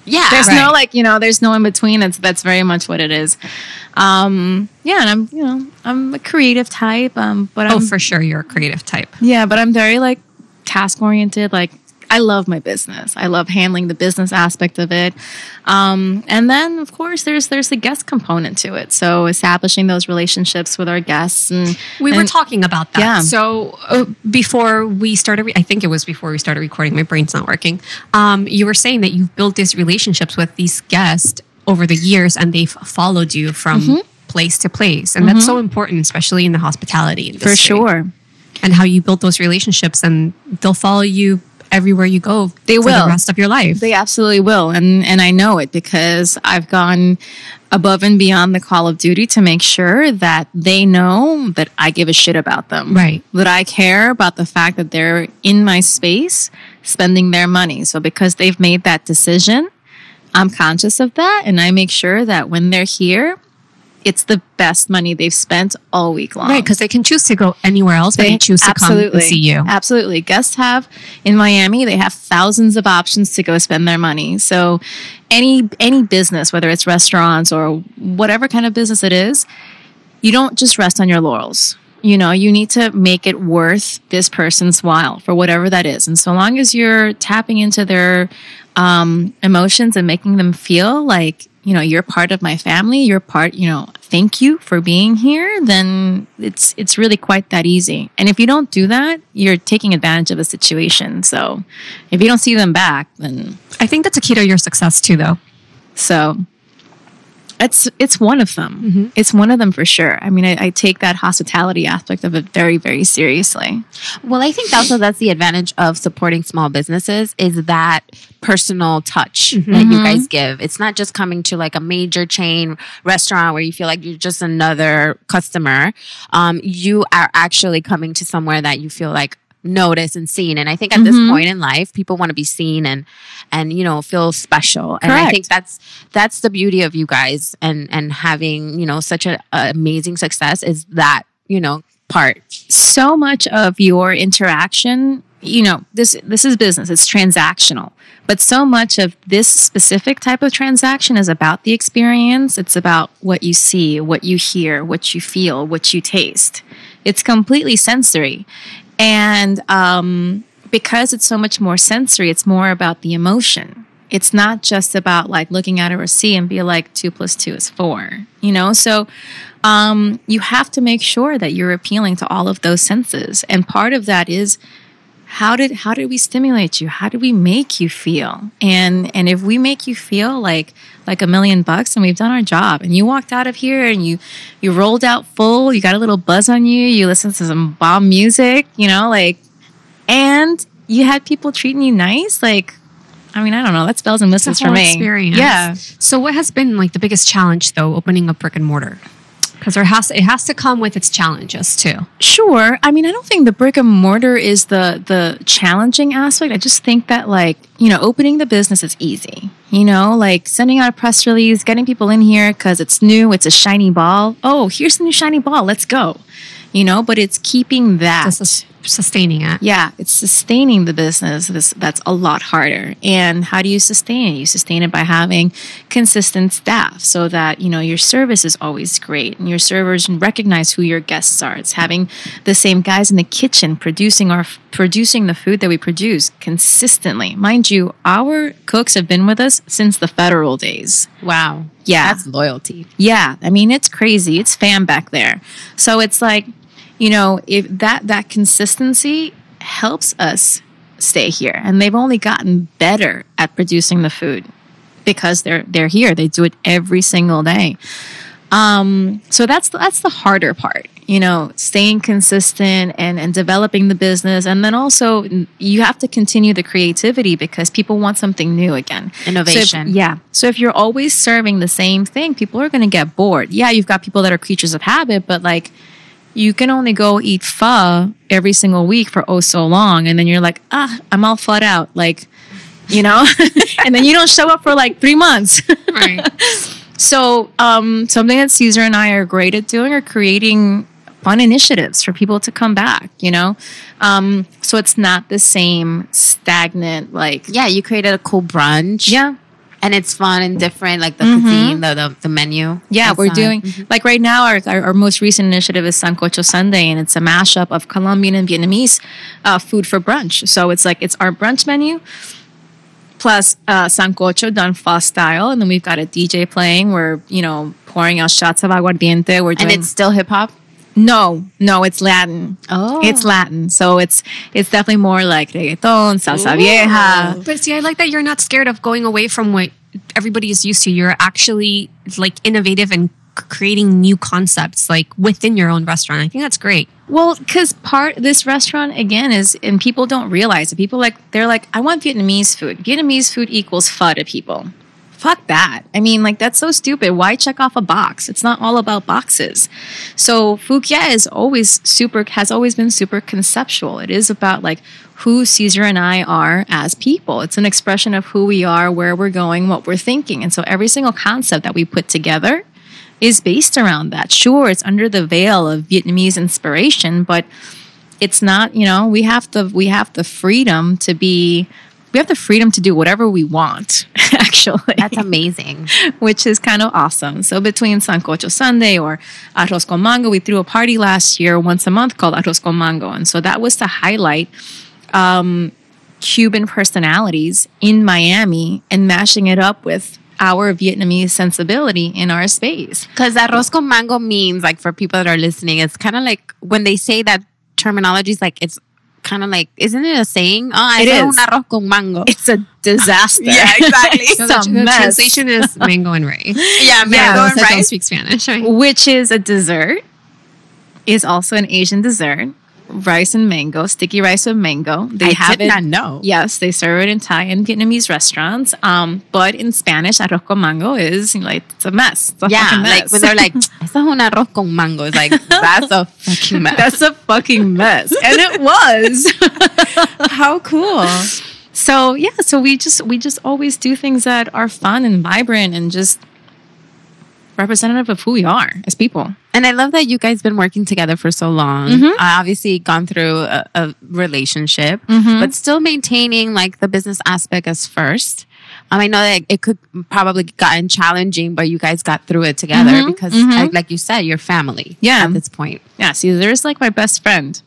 Yeah. There's no like, you know, there's no in between. That's very much what it is. Yeah. And I'm a creative type. But I'm, For sure you're a creative type. yeah, but I'm very like task oriented. Like, I love my business. I love handling the business aspect of it. And then of course there's the guest component to it. So establishing those relationships with our guests and We were talking about that. Yeah. So before we started, I think it was before we started recording, my brain's not working. You were saying that you've built these relationships with these guests over the years and they've followed you from place to place. And that's so important, especially in the hospitality industry. for sure. And how you build those relationships and they'll follow you everywhere you go They for will. the rest of your life. They absolutely will. And I know it because I've gone above and beyond the call of duty to make sure that they know that I give a shit about them. Right. That I care about the fact that they're in my space spending their money. So because they've made that decision, I'm conscious of that. And I make sure that when they're here, it's the best money they've spent all week long. Right, because they can choose to go anywhere else, but they choose to come and see you. Absolutely. Guests have, in Miami, they have thousands of options to go spend their money. So any business, whether it's restaurants or whatever kind of business it is, you don't just rest on your laurels. You know, you need to make it worth this person's while for whatever that is. And so long as you're tapping into their emotions and making them feel like, you know, you're part of my family, you're part, you know, thank you for being here, then it's really quite that easy. And if you don't do that, you're taking advantage of a situation. So if you don't see them back, then I think that's a key to your success too, though. So it's one of them. Mm-hmm. It's one of them for sure. I mean, I take that hospitality aspect of it very, very seriously. Well, I think also that's the advantage of supporting small businesses is that personal touch that you guys give. It's not just coming to like a major chain restaurant where you feel like you're just another customer. You are actually coming to somewhere that you feel like noticed and seen. And I think at this point in life, people want to be seen and you know, feel special. And I think that's the beauty of you guys and having, you know, such an amazing success is that, you know, part. So much of your interaction, you know, this is business, it's transactional. But so much of this specific type of transaction is about the experience. It's about what you see, what you hear, what you feel, what you taste. It's completely sensory. And because it's so much more sensory, it's more about the emotion. It's not just about like looking at a receipt and be like 2 + 2 is 4, you know? So you have to make sure that you're appealing to all of those senses. And part of that is how did we stimulate you? How did we make you feel? And if we make you feel like $1 million and we've done our job and you walked out of here and you rolled out full, you got a little buzz on you listened to some bomb music, you know, like, and you had people treating you nice, like, I mean, I don't know, that's bells and whistles for me. Experience. Yeah. So what has been like the biggest challenge though, opening a brick and mortar? Because it has to come with its challenges too. Sure. I mean, I don't think the brick and mortar is the challenging aspect. I just think that like, you know, opening the business is easy. You know, like sending out a press release, getting people in here because it's new, it's a shiny ball. Oh, here's the new shiny ball. Let's go. You know, but it's keeping that. Sustaining it. Yeah, it's sustaining the business. That's a lot harder. And how do you sustain it? You sustain it by having consistent staff so that, you know, your service is always great and your servers recognize who your guests are. It's having the same guys in the kitchen producing the food that we produce consistently. Mind you, our cooks have been with us since the federal days. Wow. Yeah. That's loyalty. Yeah. I mean, it's crazy. It's fam back there. So it's like, you know, if that consistency helps us stay here. And they've only gotten better at producing the food because they're here. They do it every single day. So that's the harder part, you know, staying consistent and developing the business. And then also you have to continue the creativity because people want something new again. Innovation. So if you're always serving the same thing, people are going to get bored. Yeah, you've got people that are creatures of habit, but like, you can only go eat pho every single week for oh so long. And then you're like, I'm all pho'd out. Like, you know, and then you don't show up for like 3 months. Right. So something that Cesar and I are great at doing are creating fun initiatives for people to come back, you know? So it's not the same stagnant, like... Yeah, you created a cool brunch. Yeah. And it's fun and different, like the cuisine, the menu. Yeah, we're doing, like right now, our most recent initiative is Sancocho Sunday, and it's a mashup of Colombian and Vietnamese food for brunch. So it's like, it's our brunch menu plus Sancocho done pho style. And then we've got a DJ playing. We're, you know, pouring out shots of aguardiente. We're doing, and it's still hip hop? No, it's Latin. Oh. It's Latin. So it's definitely more like reggaeton, salsa vieja. But see, I like that you're not scared of going away from what everybody is used to. You're actually like innovative and creating new concepts like within your own restaurant. I think that's great. Well, because this restaurant again is, and people don't realize it. People they're like, I want Vietnamese food. Vietnamese food equals pho to people. Fuck that. I mean, like, that's so stupid. Why check off a box? It's not all about boxes. So Phuc Yea has always been super conceptual. It is about like who Cesar and I are as people. It's an expression of who we are, where we're going, what we're thinking. And so every single concept that we put together is based around that. Sure, it's under the veil of Vietnamese inspiration, but it's not, we have the freedom to be. We have the freedom to do whatever we want, actually. That's amazing. Which is kind of awesome. So between Sancocho Sunday or Arroz con Mango, we threw a party last year once a month called Arroz con Mango. And so that was to highlight Cuban personalities in Miami and mashing it up with our Vietnamese sensibility in our space. Because arroz con mango means, like, for people that are listening, it's kind of like when they say that terminology, is like, it's kind of like, isn't it a saying? Oh, it is. Un arroz con mango. It's a disaster. Yeah, exactly. So the translation is mango and ray. Yeah, mango and I don't rice. speak Spanish. Right? Which is a dessert. Is also an Asian dessert. Rice and mango, sticky rice with mango. I did not know. Yes, they serve it in Thai and Vietnamese restaurants. But in Spanish, arroz con mango is like, it's a mess. It's a fucking mess. Like when they're like, "Eso es un arroz con mango," it's like, that's a fucking mess. That's a fucking mess, and it was. How cool. So yeah, so we just always do things that are fun and vibrant and just representative of who we are as people. And I love that you guys been working together for so long. I obviously gone through a relationship, but still maintaining like the business aspect as first. I know that it could probably gotten challenging, but you guys got through it together because, like you said, you're family. Yeah. At this point. Yeah. Cesar's like my best friend.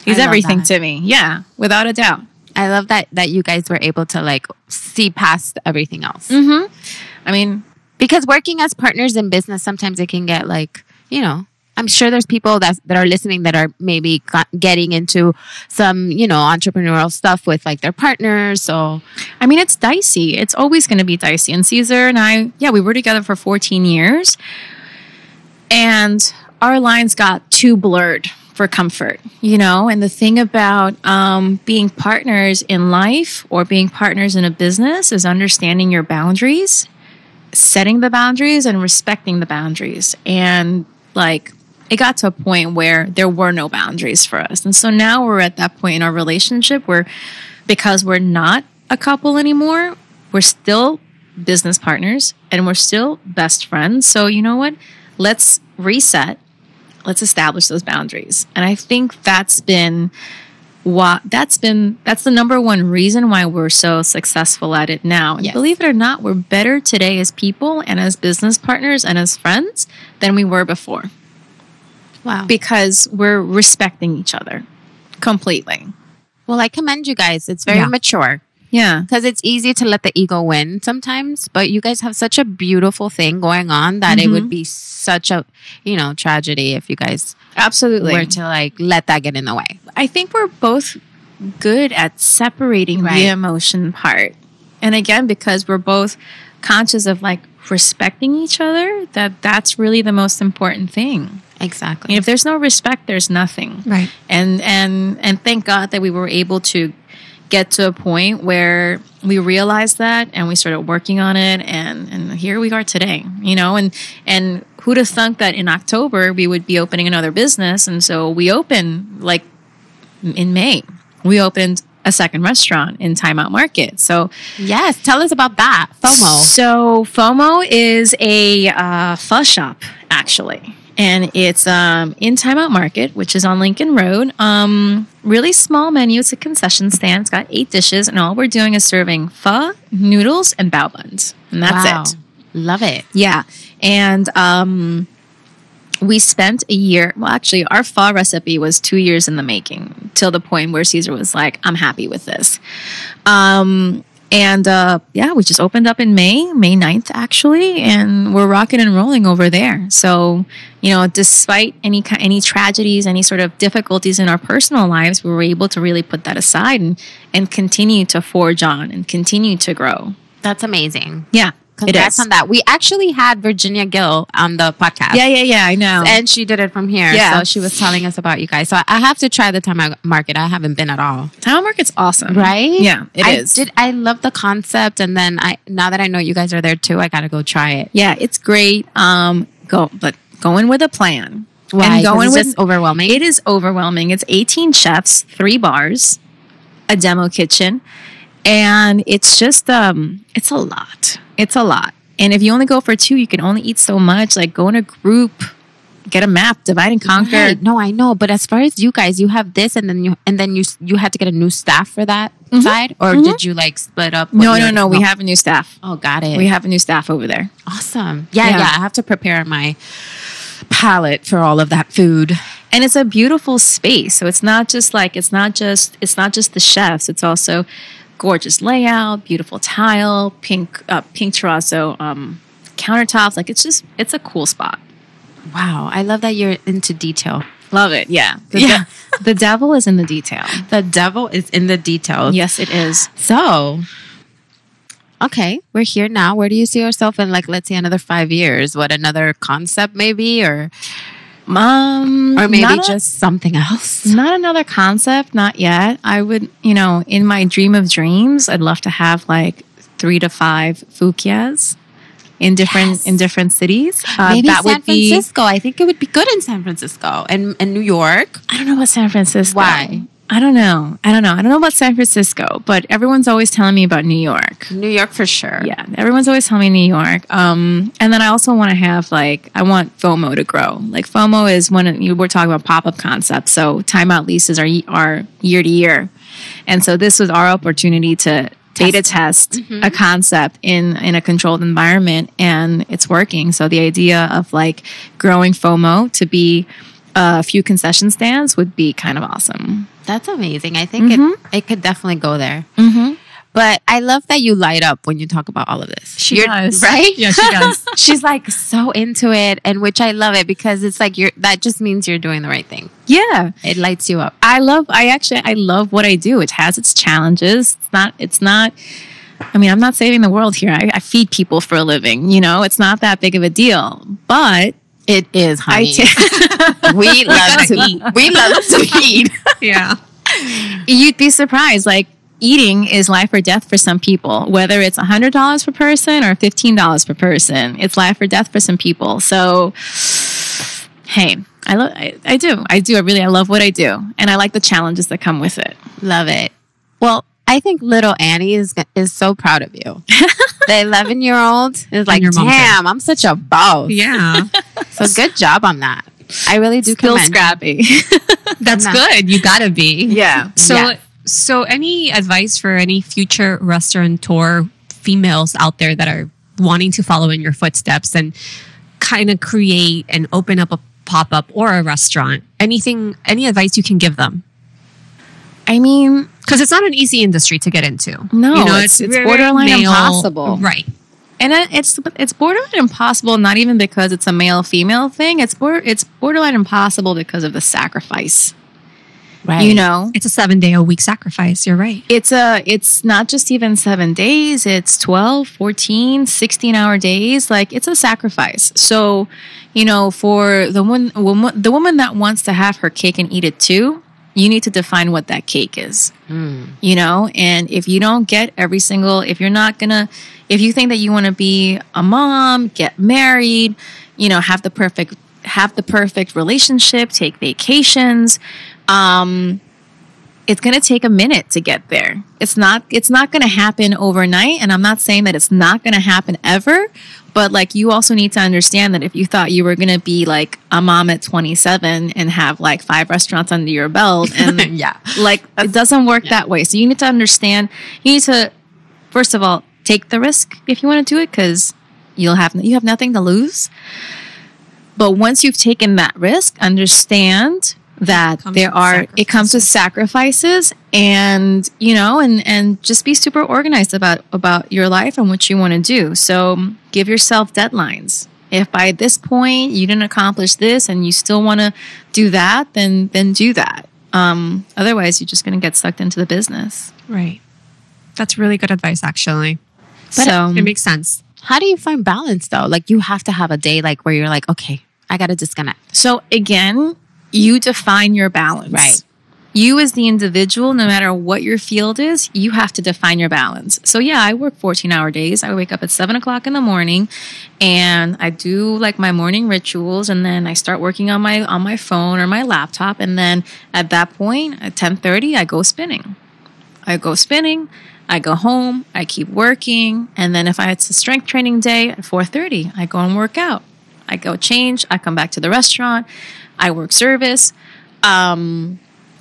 He's everything to me. Yeah, without a doubt. I love that you guys were able to like see past everything else. I mean, because working as partners in business, sometimes it can get like, I'm sure there's people that are listening that are maybe getting into some, entrepreneurial stuff with like their partners. So, I mean, it's dicey. It's always going to be dicey. And Cesar and I, we were together for 14 years and our lines got too blurred for comfort, and the thing about being partners in life or being partners in a business is understanding your boundaries, setting the boundaries and respecting the boundaries. And like, it got to a point where there were no boundaries for us. And so now we're at that point in our relationship where, because we're not a couple anymore, we're still business partners and we're still best friends. So you know what? Let's reset. Let's establish those boundaries. And I think that's the number one reason why we're so successful at it now. And believe it or not, we're better today as people and as business partners and as friends than we were before. Wow. Because we're respecting each other completely. Well, I commend you guys. It's very mature. Yeah. Because it's easy to let the ego win sometimes, but you guys have such a beautiful thing going on that it would be such a, tragedy if you guys absolutely were to like let that get in the way. I think we're both good at separating the emotion part. And again, because we're both conscious of like respecting each other, that's really the most important thing. Exactly. If there's no respect, there's nothing. Right. And thank God that we were able to get to a point where we realized that and we started working on it and here we are today, and who'd have thunk that in October we would be opening another business. And so we opened like in May, we opened a second restaurant in Time Out Market. So yes, tell us about that. FOMO. So FOMO is a pho shop actually. And it's in Time Out Market, which is on Lincoln Road. Really small menu. It's a concession stand. It's got 8 dishes. And all we're doing is serving pho, noodles, and bao buns. And that's it. Love it. Yeah. And we spent a year. Well, actually, our pho recipe was 2 years in the making till the point where Cesar was like, I'm happy with this. We just opened up in May 9th, actually, and we're rocking and rolling over there. So, despite any tragedies, any sort of difficulties in our personal lives, we were able to really put that aside and continue to forge on and continue to grow. That's amazing. Yeah. Congrats on that. We actually had Virginia Gill on the podcast. Yeah. I know. And she did it from here. Yeah. So she was telling us about you guys. So I have to try the Time Out Market. I haven't been at all. Time Out Market's awesome. Right? Yeah, it is. I love the concept. And then now that I know you guys are there too, I got to go try it. Yeah, it's great. Go in with a plan. Why? And going it's with just overwhelming. It is overwhelming. It's 18 chefs, 3 bars, a demo kitchen, and it's just it's a lot. It's a lot. And if you only go for 2, you can only eat so much. Like, go in a group, get a map, divide and conquer. Right. No, I know. But as far as you guys, you have this, and then you had to get a new staff for that side, or did you like split up? No. We have a new staff. Oh, got it. We have a new staff over there. Awesome. Yeah. I have to prepare my palate for all of that food. And it's a beautiful space. So it's not just the chefs. It's also gorgeous layout, beautiful tile, pink terrazzo countertops. Like, it's a cool spot. Wow. I love that you're into detail. Love it. Yeah. The devil is in the detail. The devil is in the details. Yes, it is. So, okay, we're here now. Where do you see yourself in, like, let's say another 5 years? What, another concept maybe, or maybe just something else? Not another concept, not yet. I would, in my dream of dreams, I'd love to have like 3 to 5 Phuc Yeas in different cities. Maybe that San Francisco. I think it would be good in San Francisco and New York. I don't know about San Francisco. Why? I don't know about San Francisco, but everyone's always telling me about New York. New York for sure. Yeah, everyone's always telling me New York. And then I also want to have I want FOMO to grow. Like, FOMO is we're talking about pop-up concepts. So timeout leases are year to year. And so this was our opportunity to beta test a concept in a controlled environment, and it's working. So the idea of growing FOMO to be a few concession stands would be kind of awesome. That's amazing. I think it could definitely go there. But I love that you light up when you talk about all of this. She does. Right? Yeah, she does. She's so into it, and which I love it, because it's that just means you're doing the right thing. Yeah. It lights you up. I love what I do. It has its challenges. It's not I mean, I'm not saving the world here. I feed people for a living, it's not that big of a deal, but it is, honey. We love to eat. We love to eat. Yeah. You'd be surprised. Eating is life or death for some people, whether it's $100 per person or $15 per person. It's life or death for some people. So, hey, I do. I love what I do. And I like the challenges that come with it. Love it. Well, I think little Annie is so proud of you. The 11-year-old is damn, I'm such a boss. Yeah. So good job on that. I really do Still commend scrappy. That's good. You gotta be. Yeah. So any advice for any future restaurateur females out there that are wanting to follow in your footsteps and kind of create and open up a pop-up or a restaurant? Any advice you can give them? I mean, because it's not an easy industry to get into. No, it's borderline impossible. Right. And it's borderline impossible, not even because it's a male-female thing. It's borderline impossible because of the sacrifice. Right. It's a 7-day-a-week sacrifice. You're right. It's not just even 7 days. It's 12, 14, 16-hour days. It's a sacrifice. So, for the woman that wants to have her cake and eat it too, you need to define what that cake is. And if you don't get if you think that you want to be a mom, get married, have the perfect relationship, take vacations, it's going to take a minute to get there. It's not going to happen overnight. And I'm not saying that it's not going to happen ever, but you also need to understand that if you thought you were going to be a mom at 27 and have 5 restaurants under your belt and it doesn't work that way. So you need to understand, you need to, first of all, take the risk if you want to do it, because you have nothing to lose. But once you've taken that risk, understand that it comes with sacrifices, and and just be super organized about your life and what you want to do. So give yourself deadlines. If by this point you didn't accomplish this and you still want to do that, then do that. Otherwise, you're just going to get sucked into the business. Right. That's really good advice, actually. So it makes sense. How do you find balance though? Like you have to have a day like where you're like, okay, I got to disconnect. So again, you define your balance. Right. You as the individual, no matter what your field is, you have to define your balance. So yeah, I work 14-hour days. I wake up at 7 o'clock in the morning and I do like my morning rituals, and then I start working on my phone or my laptop. And then at that point at 10:30, I go spinning. I go home, I keep working. And then if it's a strength training day at 4:30, I go and work out. I go change. I come back to the restaurant. I work service.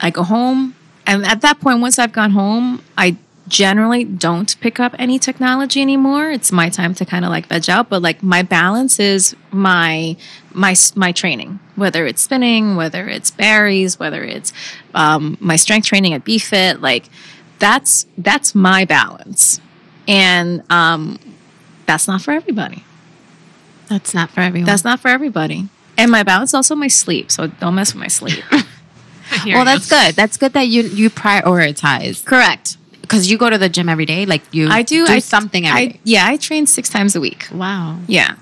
I go home. And at that point, once I've gone home, I generally don't pick up any technology anymore. It's my time to kind of like veg out. But like my balance is my training, whether it's spinning, whether it's berries, whether it's my strength training at BFit. Like that's my balance. And that's not for everybody. That's not for everyone. That's not for everybody. And my balance is also my sleep. So don't mess with my sleep. Well, that's good. That's good that you prioritize. Correct. Because you go to the gym every day. Like you do something every day. Yeah, I train 6 times a week. Wow. Yeah.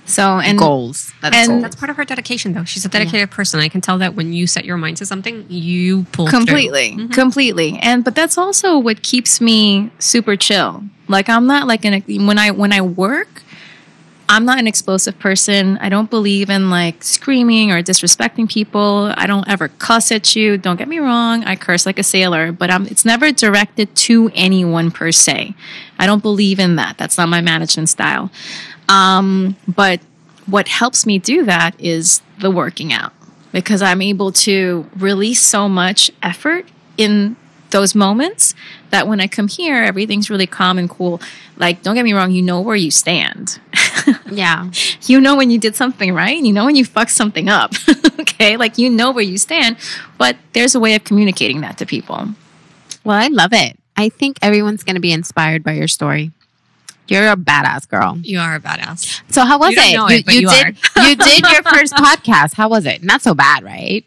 So, and goals. That's part of her dedication, though. She's a dedicated person. I can tell that when you set your mind to something, you pull completely, through. Completely. But that's also what keeps me super chill. Like I'm not like when I work, I'm not an explosive person. I don't believe in like screaming or disrespecting people. I don't ever cuss at you. Don't get me wrong. I curse like a sailor, but it's never directed to anyone per se. I don't believe in that. That's not my management style. But what helps me do that is the working out, because I'm able to release so much effort in those moments that when I come here, everything's really calm and cool. Like, don't get me wrong, you know where you stand. Yeah. You know when you did something right, and you know when you fucked something up. Okay? Like, you know where you stand, but there's a way of communicating that to people. Well, I love it. I think everyone's going to be inspired by your story. You're a badass girl. You are a badass. So how was You don't know it, but you did, you did your first podcast. How was it? Not so bad, right?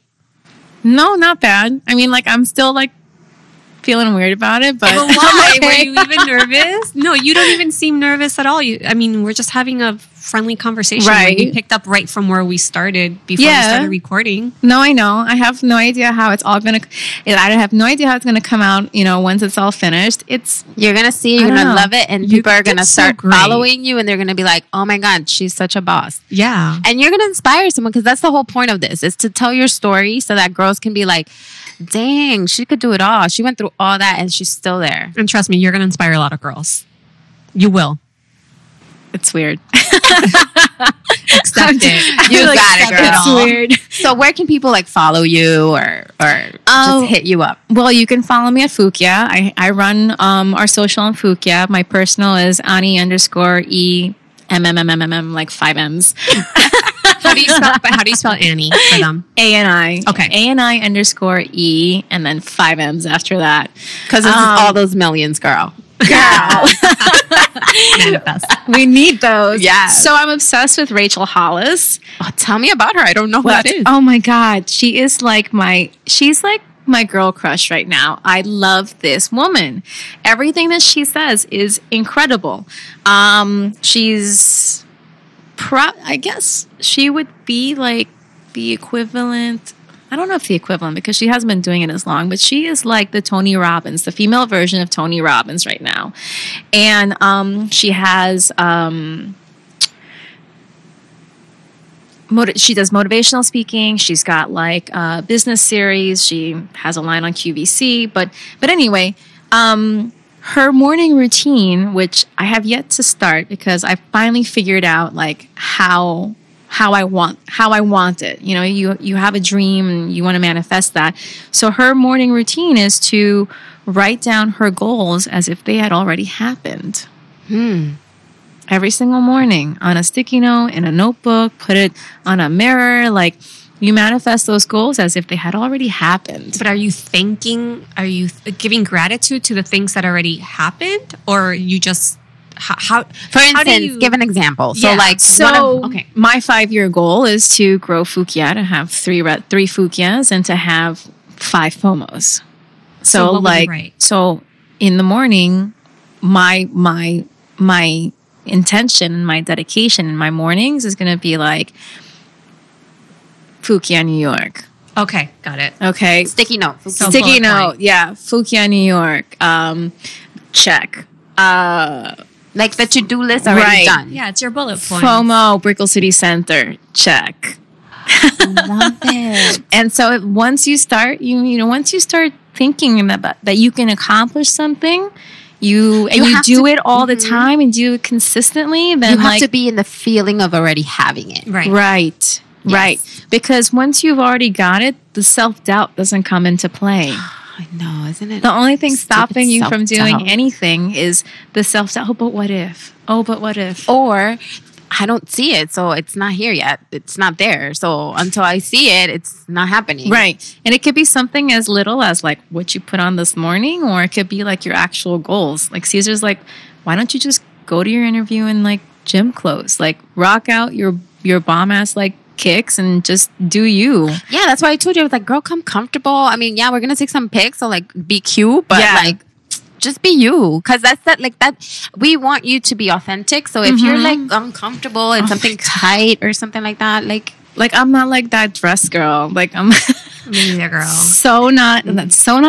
No, not bad. I mean, like, I'm still like feeling weird about it, but why? Were you even nervous? No, you don't even seem nervous at all. I mean, we're just having a friendly conversation. Right. You picked up right from where we started before we started recording. No, I know. I have no idea how it's all going to... I have no idea how it's going to come out, once it's all finished. You're going to see it. You're going to love it. And people are going to start following you. And they're going to be like, oh my God, she's such a boss. Yeah. And you're going to inspire someone, because that's the whole point of this, is to tell your story so that girls can be like, dang, she could do it all. She went through all that and she's still there. And trust me, you're going to inspire a lot of girls. You will. It's weird. Accept it. You got it, girl. It's weird. So where can people like follow you or just hit you up? Well, you can follow me at Phuc Yea. I run our social on Phuc Yea. My personal is Ani_E MMMMM, like 5 M's. How do you spell Annie for them? ANI. Okay. ANI_E and then 5 M's after that. Because this is all those millions, girl. Manifest. We need those. Yeah. So I'm obsessed with Rachel Hollis. Oh, tell me about her. I don't know who that is. Oh my God. She's like my girl crush right now. I love this woman. Everything that she says is incredible. She's I guess she would be like the equivalent. I don't know if the equivalent, because she hasn't been doing it as long, but she is like the Tony Robbins, the female version of Tony Robbins right now. And she has she does motivational speaking. She's got like a business series. She has a line on QVC. But anyway, her morning routine, which I have yet to start because I finally figured out like how I want it. You have a dream and you want to manifest that. So her morning routine is to write down her goals as if they had already happened. Every single morning on a sticky note, in a notebook, put it on a mirror. Like, you manifest those goals as if they had already happened. But are you giving gratitude to the things that already happened? Or you just... For instance, give an example. So, my 5-year goal is to grow Phuc Yea, to have 3 Phuc Yeas, and to have 5 FOMOs. So in the morning, my intention and my dedication in my mornings is going to be like Phuc Yea, New York. Okay, got it. Okay. Sticky note. So Sticky bullet note. point. Yeah. Phuc Yea, New York. Check. Like the to-do list already Right. done. Yeah, it's your bullet point. FOMO, Brickell City Center. Check. Love it. And so once you start, once you start thinking about that you can accomplish something, you have do to- it all the time and do it consistently, then You have to be in the feeling of already having it. Right. right. Yes. Right. Because once you've already got it, the self-doubt doesn't come into play. I know, isn't it? The only thing Stupid stopping you from doing self-doubt. anything is the self-doubt. Oh, but what if? Oh, but what if? Or I don't see it, so it's not here yet. It's not there. So until I see it, it's not happening. Right. And it could be something as little as like what you put on this morning, or it could be like your actual goals. Like Cesar's like, why don't you just go to your interview in like gym clothes? Like rock out your bomb ass like kicks and just do you. Yeah, that's why I told you. I was like, girl, come comfortable. I mean, yeah, we're going to take some pics, so like be cute, but Yeah. like just be you. Because that's that, like that, we want you to be authentic. So if you're like uncomfortable and something tight or something like that, like I'm not like that dress girl. Like I'm Me neither, girl. so not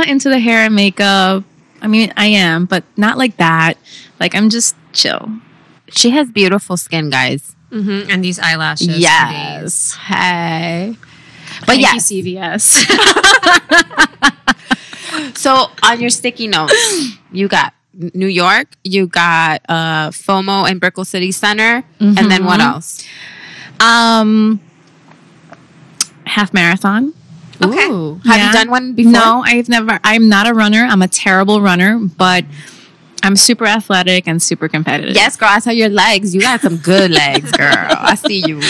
into the hair and makeup. I mean, I am, but not like that. Like I'm just chill. she has beautiful skin, guys. Mm-hmm. And these eyelashes. Yes. Hey. But Thank yeah, you, CVS. so on your sticky notes, you got New York, you got FOMO and Brickell City Center, and then what else? Half marathon. Okay. Ooh. Have Yeah. you done one before? No, I'm not a runner. I'm a terrible runner, but I'm super athletic and super competitive. Yes, girl, I saw your legs. You got some good legs, girl. I see you.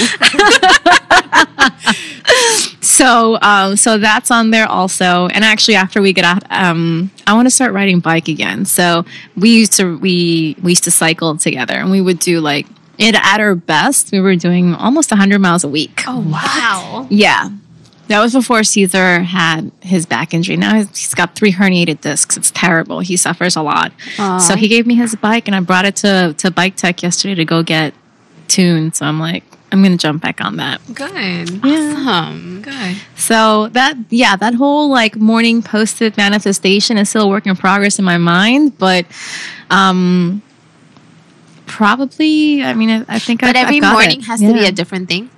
So that's on there also. And actually, after we get out, I want to start riding bike again. So we used to cycle together, and we would do like at our best, we were doing almost 100 miles a week. Oh, wow. Yeah. That was before Cesar had his back injury. Now he's got 3 herniated discs. It's terrible. He suffers a lot. So he gave me his bike, and I brought it to Bike Tech yesterday to go get tuned. So I'm like, I'm going to jump back on that. Good. Good. So that whole like morning post-it manifestation is still a work in progress in my mind, but probably, I mean, I think But every I've got morning it. has to be a different thing?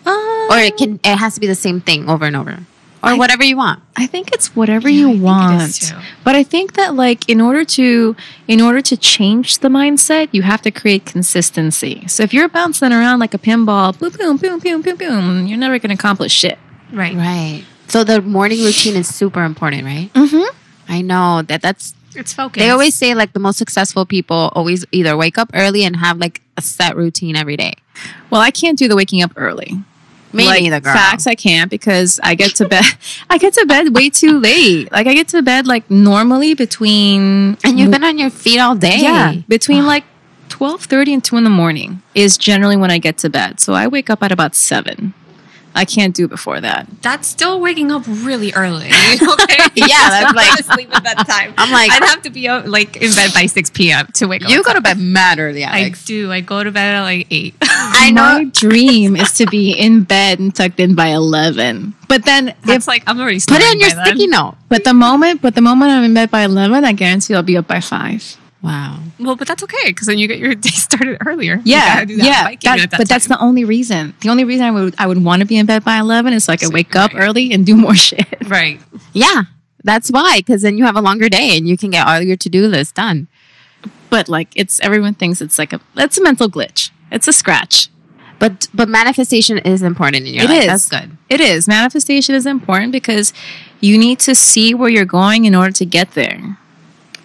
Or it has to be the same thing over and over? Or whatever you want? I think it's whatever you I think it want. is too. But I think that like in order to change the mindset, you have to create consistency. So if you're bouncing around like a pinball, boom, boom, boom, boom, boom, boom, you're never going to accomplish shit. Right. Right. So the morning routine is super important, right? Mm-hmm. I know that's... It's focused. They always say like the most successful people always either wake up early and have like a set routine every day. Well, I can't do the waking up early. Me Like, neither, girl. Facts, I can't because I get to bed. I get to bed way too late. Like I get to bed like normally between And you've been on your feet all day. between like 12:30 and 2 in the morning is generally when I get to bed. So I wake up at about 7. I can't do before that. That's still waking up really early. Okay. Yeah, that's like- sleep at that time. I'm like- I'd have to be like in bed by 6 p.m. to wake up. You go to bed mad early, I Alex. do. I go to bed at like 8. I My know. dream is to be in bed and tucked in by 11. But then It's like I'm already Put it snoring in your by then. sticky note. the moment I'm in bed by 11, I guarantee I'll be up by 5. Wow. Well, but that's okay because then you get your day started earlier. You Yeah, gotta do that yeah. biking at that But that's time. the only reason. The only reason I would want to be in bed by 11 is so I could wake up early and do more shit. right. Yeah, that's why. Because then you have a longer day and you can get all your to-do list done. But like everyone thinks it's a mental glitch. It's a scratch. But manifestation is important in your It life. is. That's good. It is. Manifestation is important because you need to see where you're going in order to get there.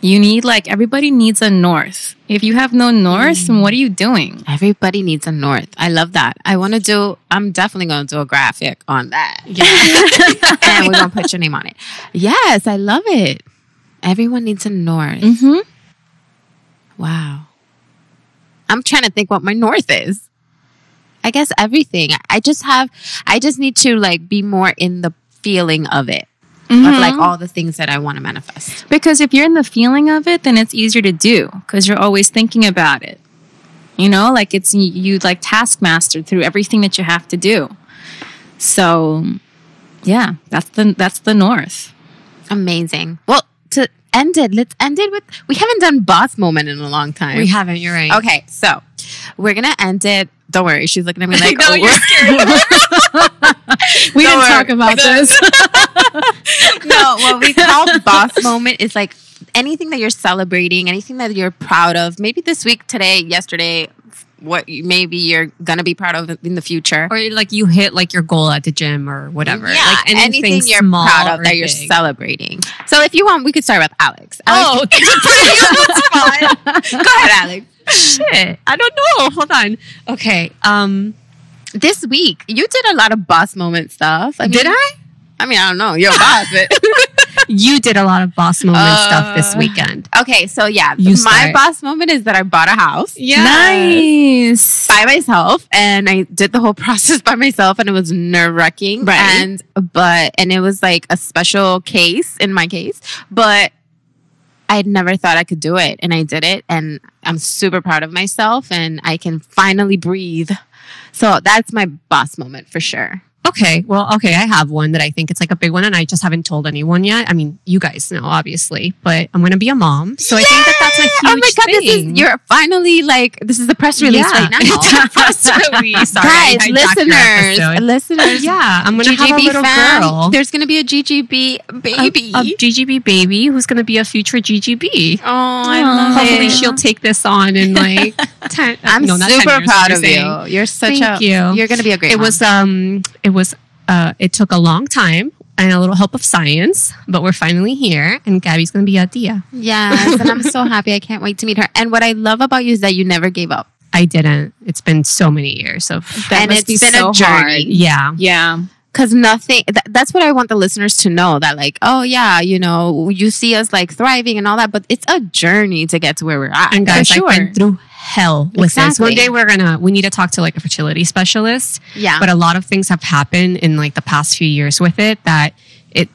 You need everybody needs a north. If you have no north, then what are you doing? Everybody needs a north. I love that. I'm definitely going to do a graphic on that. Yeah. And we're going to put your name on it. Yes, I love it. Everyone needs a north. Mm-hmm. Wow. I'm trying to think what my north is. I guess everything. I just need to be more in the feeling of it. Of all the things that I want to manifest. Because if you're in the feeling of it, then it's easier to do because you're always thinking about it. You know, like it's you like taskmaster through everything that you have to do. So, yeah, that's the North. Amazing. Well, to end it, let's end it with, we haven't done boss moment in a long time. We haven't, you're right. Okay, so we're going to end it. Don't worry, she's looking at me like, no, you're scared. We didn't talk about this. No, what we call boss moment is like anything that you're celebrating, anything that you're proud of. Maybe this week, today, yesterday, what maybe you're gonna be proud of in the future, Or like you hit like your goal at the gym or whatever. Yeah, like anything you're small proud of or that you're big. celebrating. So if you want, we could start with Alex. Oh, That's fine. Go ahead, Alex. shit. I don't know. Hold on. Okay. This week, you did a lot of boss moment stuff. Did I? I mean, I don't know. You're a boss, but You did a lot of boss moment stuff this weekend. okay. So yeah, You my start. boss moment is that I bought a house. Nice. By myself, and I did the whole process by myself, and it was nerve-wracking. Right. And it was like a special case in my case, but I had never thought I could do it, and I did it, and I'm super proud of myself, and I can finally breathe. So that's my boss moment for sure. Okay. Well, okay. I have one that I think it's like a big one and I just haven't told anyone yet. I mean, you guys know, obviously, but I'm going to be a mom. So I think that that's a huge Oh my God, thing. you're finally like, this is the press release right now. It's a press release. Sorry, I Guys, hijacked your episode. listeners. Yeah, I'm going to have a little girl. There's going to be a GGB baby. A GGB baby who's going to be a future GGB. Oh, I love Hopefully it. she'll take this on in like 10. I'm no, not 10 super years, proud you're of saying. you. You're such Thank you. You're going to be a great mom. It took a long time and a little help of science, but we're finally here and Gabby's going to be a tia. Yes, and I'm so happy. I can't wait to meet her. And what I love about you is that you never gave up. I didn't. It's been so many years of And must be it's been so a journey. hard. yeah. Yeah. Because nothing, that's what I want the listeners to know, that like, oh yeah, you know, you see us like thriving and all that, but it's a journey to get to where we're at. And guys, For I've sure. been through hell with this. Exactly. One day we need to talk to like a fertility specialist. Yeah. But a lot of things have happened in like the past few years with it that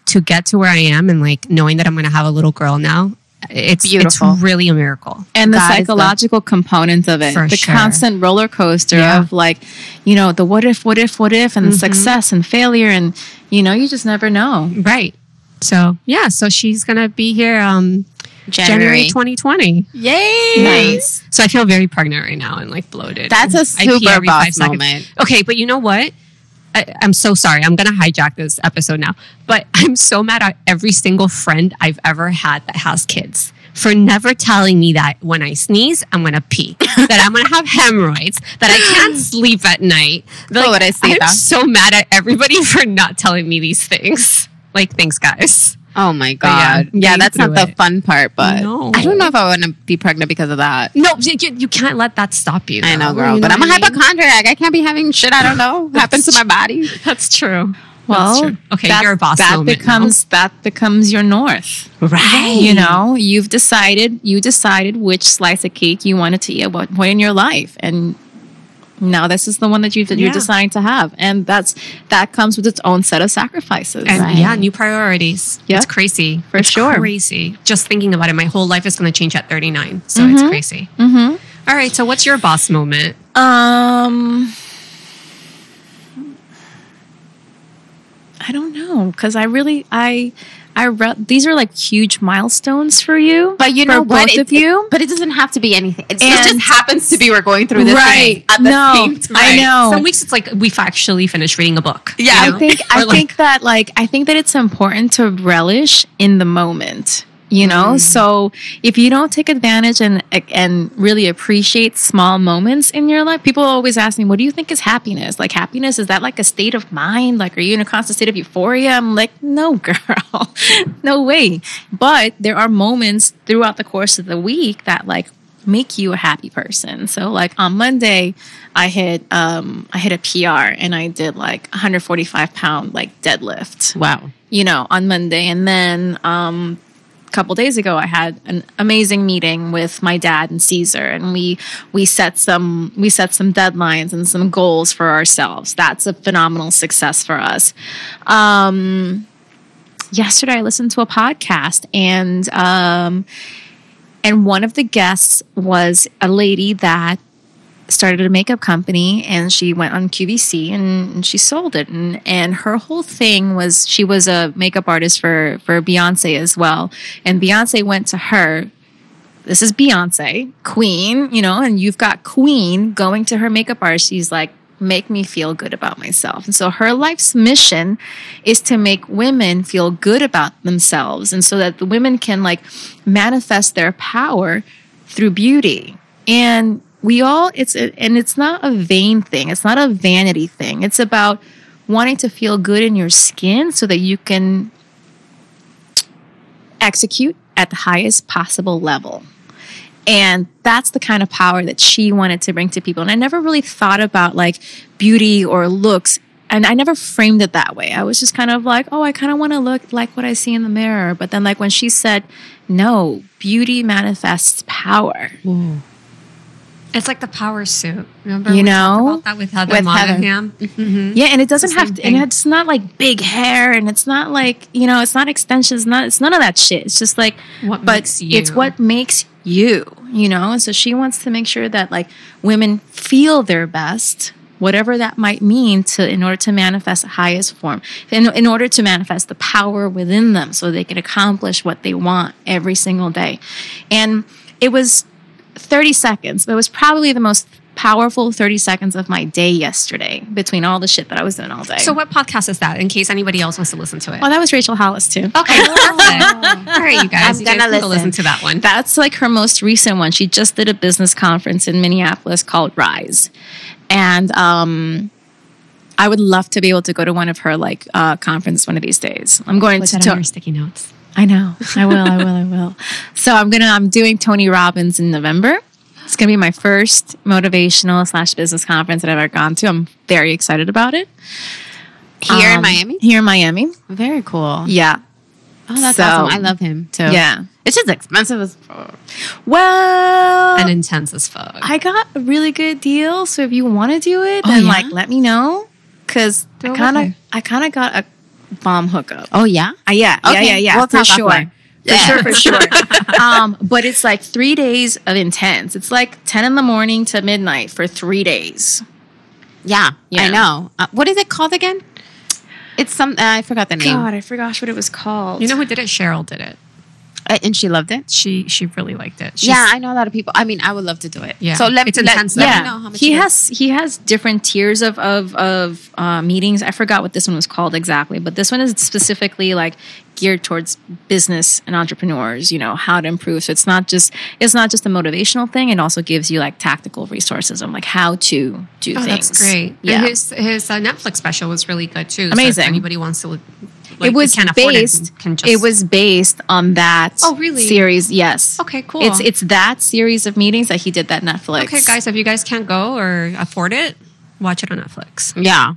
to get to where I am and like knowing that I'm going to have a little girl now, it's Beautiful. really a miracle. And the That is the- psychological component of it, For the sure. constant roller coaster Yeah. of like, you know, the what if, and the success and failure. And, you know, you just never know. Right. So, yeah. So she's going to be here January 2020. Yay! Nice. So I feel very pregnant right now and like bloated. That's a I pee super every 5 boss seconds. moment. Okay, but you know what? I'm so sorry. I'm going to hijack this episode now. But I'm so mad at every single friend I've ever had that has kids for never telling me that when I sneeze, I'm going to pee, that I'm going to have hemorrhoids, that I can't sleep at night. Oh, what I see, I'm though. so mad at everybody for not telling me these things. Like, thanks, guys. Oh my But yeah, God. Yeah, getting that's not through the it. fun part, but No. I don't know if I want to be pregnant because of that. No, you can't let that stop you. I know, though. girl, You but I'm a what I mean? hypochondriac. I can't be having shit I don't know happen to my body. That's true. Well, That's true. Okay, that- you're a boss that moment becomes your north. Right. You know, you decided which slice of cake you wanted to eat at what point in your life. And now this is the one that you're Yeah. deciding to have. And that comes with its own set of sacrifices. And Right. yeah, new priorities. Yeah. It's crazy. For It's sure. crazy. Just thinking about it, my whole life is going to change at 39. So it's crazy. Mm-hmm. All right. So what's your boss moment? I don't know, because these are like huge milestones for you. But you for know what? both of you. But it doesn't have to be anything. It And- just happens to be we're going through this Right. thing at the No, same time. I know. Some weeks it's like we've actually finished reading a book. Yeah. you know? I think that it's important to relish in the moment. You know, so if you don't take advantage and really appreciate small moments in your life, people always ask me, "What do you think is happiness? Like happiness, is that like a state of mind? Like, are you in a constant state of euphoria?" I'm like, "No, girl, no way." But there are moments throughout the course of the week that like make you a happy person. So like on Monday, I hit a PR and I did like 145-pound like deadlift. Wow. You know, on Monday, and then couple days ago I had an amazing meeting with my dad and Cesar, and we set some deadlines and some goals for ourselves. That's a phenomenal success for us. Yesterday I listened to a podcast, and one of the guests was a lady that started a makeup company, and she went on QVC and she sold it. And her whole thing was, she was a makeup artist for Beyonce as well. And Beyonce went to her. This is Beyonce, queen, you know, and you've got queen going to her makeup artist. She's like, make me feel good about myself. And so her life's mission is to make women feel good about themselves. And so that the women can like manifest their power through beauty. And it's not a vain thing. It's not a vanity thing. It's about wanting to feel good in your skin so that you can execute at the highest possible level. And that's the kind of power that she wanted to bring to people. And I never really thought about like beauty or looks. And I never framed it that way. I was just kind of like, oh, I kind of want to look like what I see in the mirror. But then like when she said, no, beauty manifests power. Ooh. It's like the power suit. Remember you we know, talked about that with Heather Monahan? Mm-hmm. Yeah, and it doesn't have to, and it's not like big hair, and it's not like, you know, it's not extensions, it's none of that shit. It's just like it's what makes you, you know? And so she wants to make sure that like women feel their best, whatever that might mean, in order to manifest the highest form, in order to manifest the power within them so they can accomplish what they want every single day. And it was 30 seconds. It was probably the most powerful 30 seconds of my day yesterday between all the shit that I was doing all day. So what podcast is that, in case anybody else wants to listen to it? Oh, that was Rachel Hollis too. Okay, perfect. All right, you guys. I'm gonna listen to that one. That's like her most recent one. She just did a business conference in Minneapolis called Rise. And I would love to be able to go to one of her like conferences one of these days. I'm going Put to that on your sticky notes. I know. I will. So I'm doing Tony Robbins in November. It's going to be my first motivational / business conference that I've ever gone to. I'm very excited about it. Here in Miami? Here in Miami. Very cool. Yeah. Oh, that's awesome. I love him too. Yeah. It's just expensive as fuck. Well, and intense as fuck. I got a really good deal. So if you want to do it, then like let me know. Because I kind of got a bomb hookup. Oh, yeah? Yeah. We'll for talk sure. offline. For sure. But it's like 3 days of intense. It's like 10 in the morning to midnight for 3 days. Yeah. I know. What is it called again? It's some. I forgot the name. God, I forgot what it was called. You know who did it? Cheryl did it. And she loved it? She really liked it. I know a lot of people. I mean, I would love to do it. Yeah. So it's intense. Let me know how much he has different tiers of meetings. I forgot what this one was called exactly, but this one is specifically like geared towards business and entrepreneurs, you know, how to improve. So it's not just a motivational thing. It also gives you like tactical resources on like how to do things. That's great. Yeah. And his Netflix special was really good too. Amazing. So if anybody wants to it was based on that series. Yes. Okay, cool. It's that series of meetings that he did that Netflix. Okay, guys, if you guys can't go or afford it, watch it on Netflix. Yeah.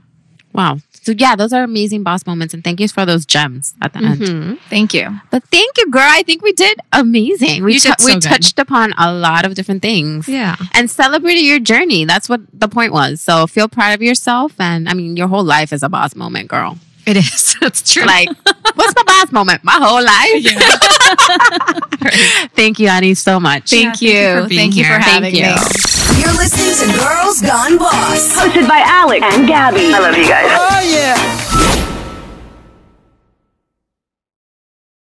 Wow. So yeah, those are amazing boss moments, and thank you for those gems at the end. Thank you. But thank you, girl. I think we did amazing. We touched upon a lot of different things. Yeah. And celebrated your journey. That's what the point was. So feel proud of yourself. And I mean, your whole life is a boss moment, girl. It is. That's true. Like, what's my boss moment? My whole life. Yeah. Thank you, Ani, so much. Thank you. Thank you for having me. You're listening to Girls Gone Boss, hosted by Alex and Gabby. I love you guys. Oh, yeah.